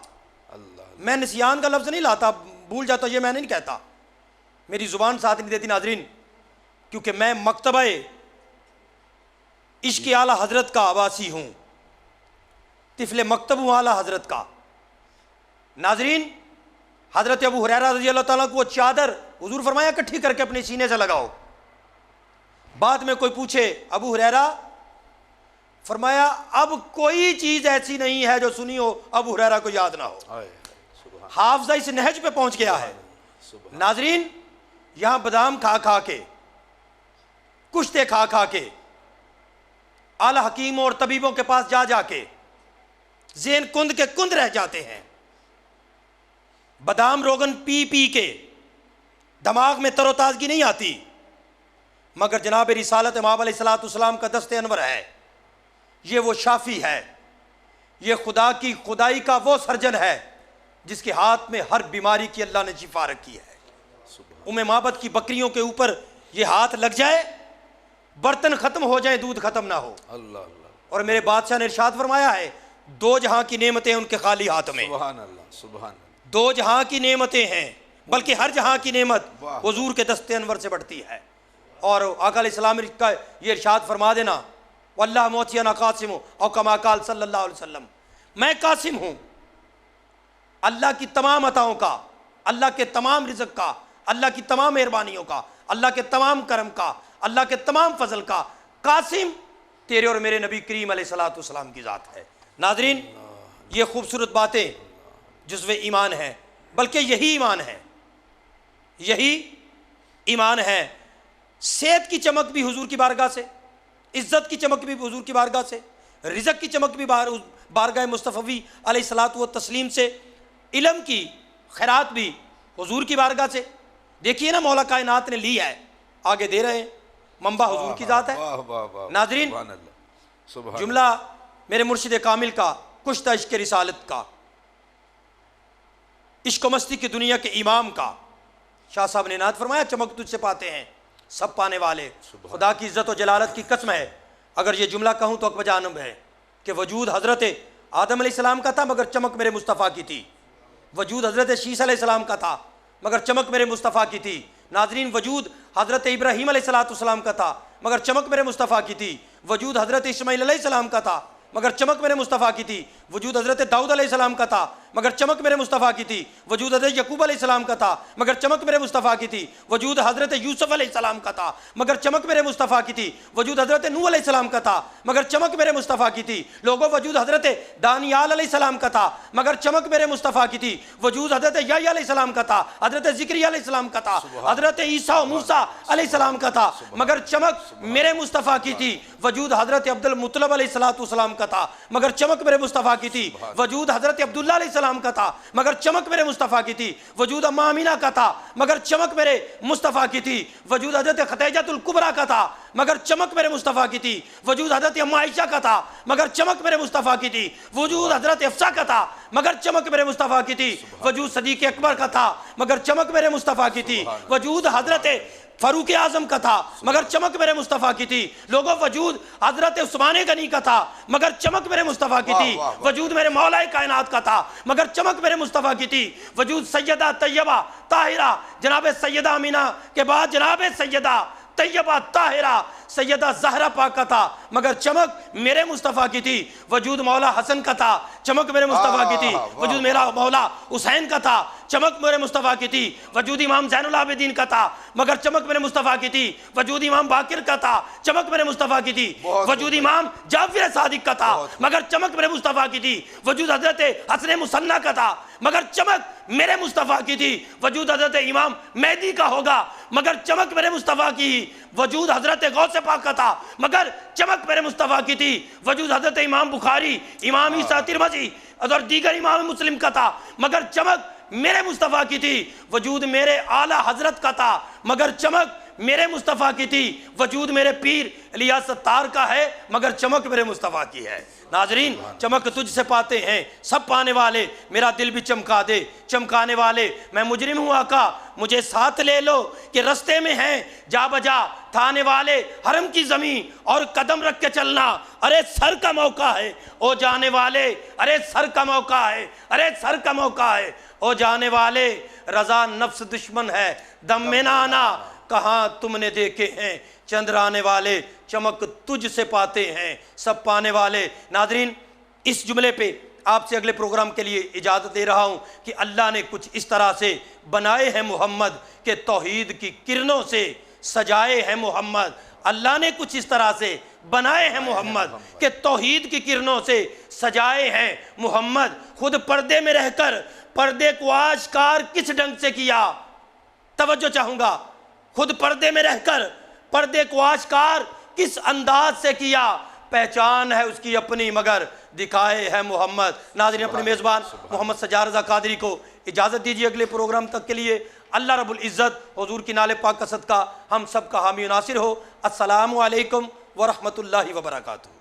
मैं निसियान का लफ्ज़ नहीं लाता, भूल जाता, ये मैं नहीं कहता, मेरी ज़ुबान साथ नहीं देती नाजरीन, क्योंकि मैं मकतबे इश्क़ आला हज़रत का आवासी हूँ, तिफ़ले मकतब आला हज़रत का। नाजरीन, हज़रत अबू हुरैरा रज़ी अल्लाह तआला को वो चादर हुजूर फरमाया इकट्ठी करके अपने सीने से लगाओ। बाद में कोई पूछे अबू हुरैरा, फरमाया अब कोई चीज़ ऐसी नहीं है जो सुनी हो अबू हुरैरा को याद ना हो। हाफ़ज़ा इस नहज पे पहुँच गया है। नाजरीन, यहाँ बादाम खा खा के, कुश्ते खा खा के, आला हकीमों और तबीबों के पास जा जाके ज़ेन कुंद के कुंद रह जाते हैं। बादाम रोगन पी पी के दिमाग में तरोताज़गी नहीं आती, मगर जनाब रिसालत इमाम अलैहिस्सलातु वस्सलाम का दस्ते अनवर है, ये वो शाफी है, ये खुदा की खुदाई का वो सर्जन है जिसके हाथ में हर बीमारी की अल्लाह ने शिफा रखी है। उम्मे माबद की बकरियों के ऊपर ये हाथ लग जाए, बर्तन खत्म हो जाए, दूध खत्म ना हो। अल्लाह। और मेरे बादशाह ने इरशाद फरमाया है, दो जहां की नेमतें उनके खाली हाथ में। सुभान अल्लाह, सुभान अल्लाह। दो जहां की नेमतें हैं, बल्कि हर जहां की नेमत हुजूर के दस्ते अनवर से बढ़ती है। और आका अलैहिस्सलाम का ये इरशाद फरमा देना, वल्लाह मोतियाना कासिम और कमा काल सल्लल्लाहु अलैहि वसल्लम, मैं कासिम हूँ अल्लाह की तमाम अताओं का, अल्लाह के तमाम रिज़्क़ का, अल्लाह की तमाम मेहरबानियों का, अल्लाह के तमाम करम का, अल्लाह के तमाम फजल का। कासिम तेरे और मेरे नबी करीम अलैहिस्सलातु वस्सलाम की ज़ात है। नाज़रीन, ये खूबसूरत बातें जुज़्वे ईमान है, बल्कि यही ईमान है, यही ईमान है। सेहत की चमक भी हुजूर की बारगाह से, इज़्ज़त की चमक भी हुजूर की बारगाह से, रिज़्क़ की चमक भी बारगाह मुस्तफ़वी अलैहिस्सलातु व तस्लीम से, इल्म की खैरात भी हुजूर की बारगाह से। देखिए ना, मौला कायनात ने ली है, आगे दे रहे हैं, मंबा हुजूर की ज़ात है। नाज़रीन, जुमला मेरे मुर्शिद कामिल का, कुश्ता इश्क़ रिसालत का, इश्क़ मस्ती की दुनिया के इमाम का, शाह साहब ने नात फरमाया, चमक तुझसे पाते हैं सब पाने वाले। खुदा की इज़्ज़त और जलालत की कसम है, अगर ये जुमला कहूँ तो अकबर जानब है कि वजूद हज़रत आदम अलैहिस्सलाम का था मगर चमक मेरे मुस्तफ़ा की थी। वजूद हज़रत शीस अलैहिस्सलाम का था मगर चमक मेरे मुस्तफ़ा की थी। नाज़रीन, वजूद हज़रत इब्राहीम अलैहिस्सलाम का था मगर चमक मेरे मुस्तफ़ा की थी। वजूद हज़रत इस्माईल अलैहिस्सलाम का था मगर चमक मेरे मुस्तफ़ा की थी। वजूद हज़रत दाऊद अलैहिस्सलाम का था मगर चमक मेरे मुस्तफ़ा की थी। वजूद हज़रत यकूब अलैहिस्सलाम का था मगर चमक मेरे मुस्तफ़ा की थी। वजूद हज़रत यूसुफ अलैहिस्सलाम का था मगर चमक मेरे मुस्तफ़ा की थी। वजूद हज़रत नूह अलैहिस्सलाम का था मगर चमक मेरे मुस्तफ़ा की थी। लोगों, वजूद हज़रत दानियाल अलैहिस्सलाम का था मगर चमक मेरे मुस्तफ़ा की थी। वजूद हज़रत याह्या अलैहिस्सलाम का था, हज़रत ज़िक्रिया अलैहिस्सलाम का था, हज़रत ईसा और मूसा अलैहिस्सलाम का था मगर चमक मेरे मुस्तफ़ा की थी। वजूद हज़रत अब्दुल मुत्तलिब अलैहिस्सलाम का था मगर चमक मेरे मुस्तफ़ा की थी। वजूद हज़रत अब्दुल्ला अलैहिस्सलाम का था मगर चमक मेरे मुस्तफ़ा की थी। वजूद अम्मा अमीना का था मगर चमक मेरे मुस्तफ़ा की थी। वजूद हज़रत खदीजतुल कुबरा का था मगर चमक मेरे मुस्तफ़ा की थी। वजूद हज़रत अम्मा आयशा का था मगर चमक मेरे मुस्तफ़ा की थी। वजूद हज़रत हफ्सा का था मगर चमक मेरे मुस्तफ़ा की थी। वजूद सदीक़ अकबर का था मगर चमक मेरे मुस्तफ़ा की थी। वजूद हज़रत फ़ारूक आज़म का था मगर चमक मेरे मुस्तफ़ा की थी। लोगों, वजूद हज़रत उस्मान गनी का था मगर चमक मेरे मुस्तफ़ा की थी। वजूद मेरे मौलाए कायनात का था मगर चमक मेरे मुस्तफ़ा की थी। वजूद सैयदा तैयबा ताहिरा, जनाब सैयदा अमीना के बाद जनाब सैयदा तैयबा ताहिरा सैयदा ज़हरा पाक का था मगर चमक मेरे मुस्तफ़ा की थी। वजूद मौला हसन का था, चमक मेरे मुस्तफ़ा की थी। वजूद मेरा मौला हुसैन का था, चमक मेरे मुस्तफ़ा की थी। वजूद इमाम ज़ैनुल आबिदीन का था मगर चमक मेरे मुस्तफ़ा की थी। वजूद इमाम बाकिर का था, चमक मेरे मुस्तफ़ा की थी। वजूद इमाम जाफ़िर सादिक का था मगर चमक मेरे मुस्तफ़ा की थी। वजूद हज़रत हसन मुसन्ना का था मगर चमक मेरे मुस्तफ़ा की थी। वजूद हज़रत इमाम मेहदी का होगा मगर चमक मेरे मुस्तफ़ा की। वजूद हज़रत गौसे पाक का था मगर चमक मेरे मुस्तफ़ा की थी। वजूद हज़रत इमाम बुखारी, इमाम ईसा तिरमिज़ी और दीगर इमाम मुस्लिम का था मगर चमक मेरे मुस्तफ़ा की थी। वजूद मेरे आला हज़रत का था मगर चमक मेरे मुस्तफ़ा की थी। वजूद मेरे पीर इलियास सत्तार का है मगर चमक मेरे मुस्तफ़ा की है। नाजरीन, चमक तुझसे पाते हैं सब पाने वाले, मेरा दिल भी चमका दे चमकाने वाले। मैं मुजरिम हूँ आका, मुझे साथ ले लो कि रस्ते में हैं जा बजा थाने वाले। हरम की ज़मीन और कदम रख के चलना, अरे सर का मौका है ओ जाने वाले। अरे सर का मौका है, अरे सर का मौका है ओ जाने वाले। रज़ा नफ्स दुश्मन है दम में ना आना, कहाँ तुमने देखे हैं चंद्राने वाले। चमक तुझ से पाते हैं सब पाने वाले। नादरीन, इस जुमले पे आपसे अगले प्रोग्राम के लिए इजाज़त दे रहा हूँ कि अल्लाह ने कुछ इस तरह से बनाए हैं मोहम्मद के तौहीद की किरणों से सजाए हैं मोहम्मद। अल्लाह ने कुछ इस तरह से बनाए हैं मोहम्मद के तौहीद की किरणों से सजाए हैं मोहम्मद। खुद पर्दे में रहकर पर्दे को आश्कार किस ढंग से किया, तवज्जो चाहूँगा, खुद पर्दे में रहकर पर्दे को आश्कार किस अंदाज से किया। पहचान है उसकी अपनी मगर दिखाए है मोहम्मद। नाज़रीन, अपने मेज़बान मोहम्मद सज्जाद रज़ा कादरी को इजाज़त दीजिए अगले प्रोग्राम तक के लिए। अल्लाह रब्बुल इज़्ज़त हुज़ूर की नाले पाक का सदका हम सब का हामी नासिर हो। अस्सलामु अलैकुम व रहमतुल्लाहि व बरकातुहू।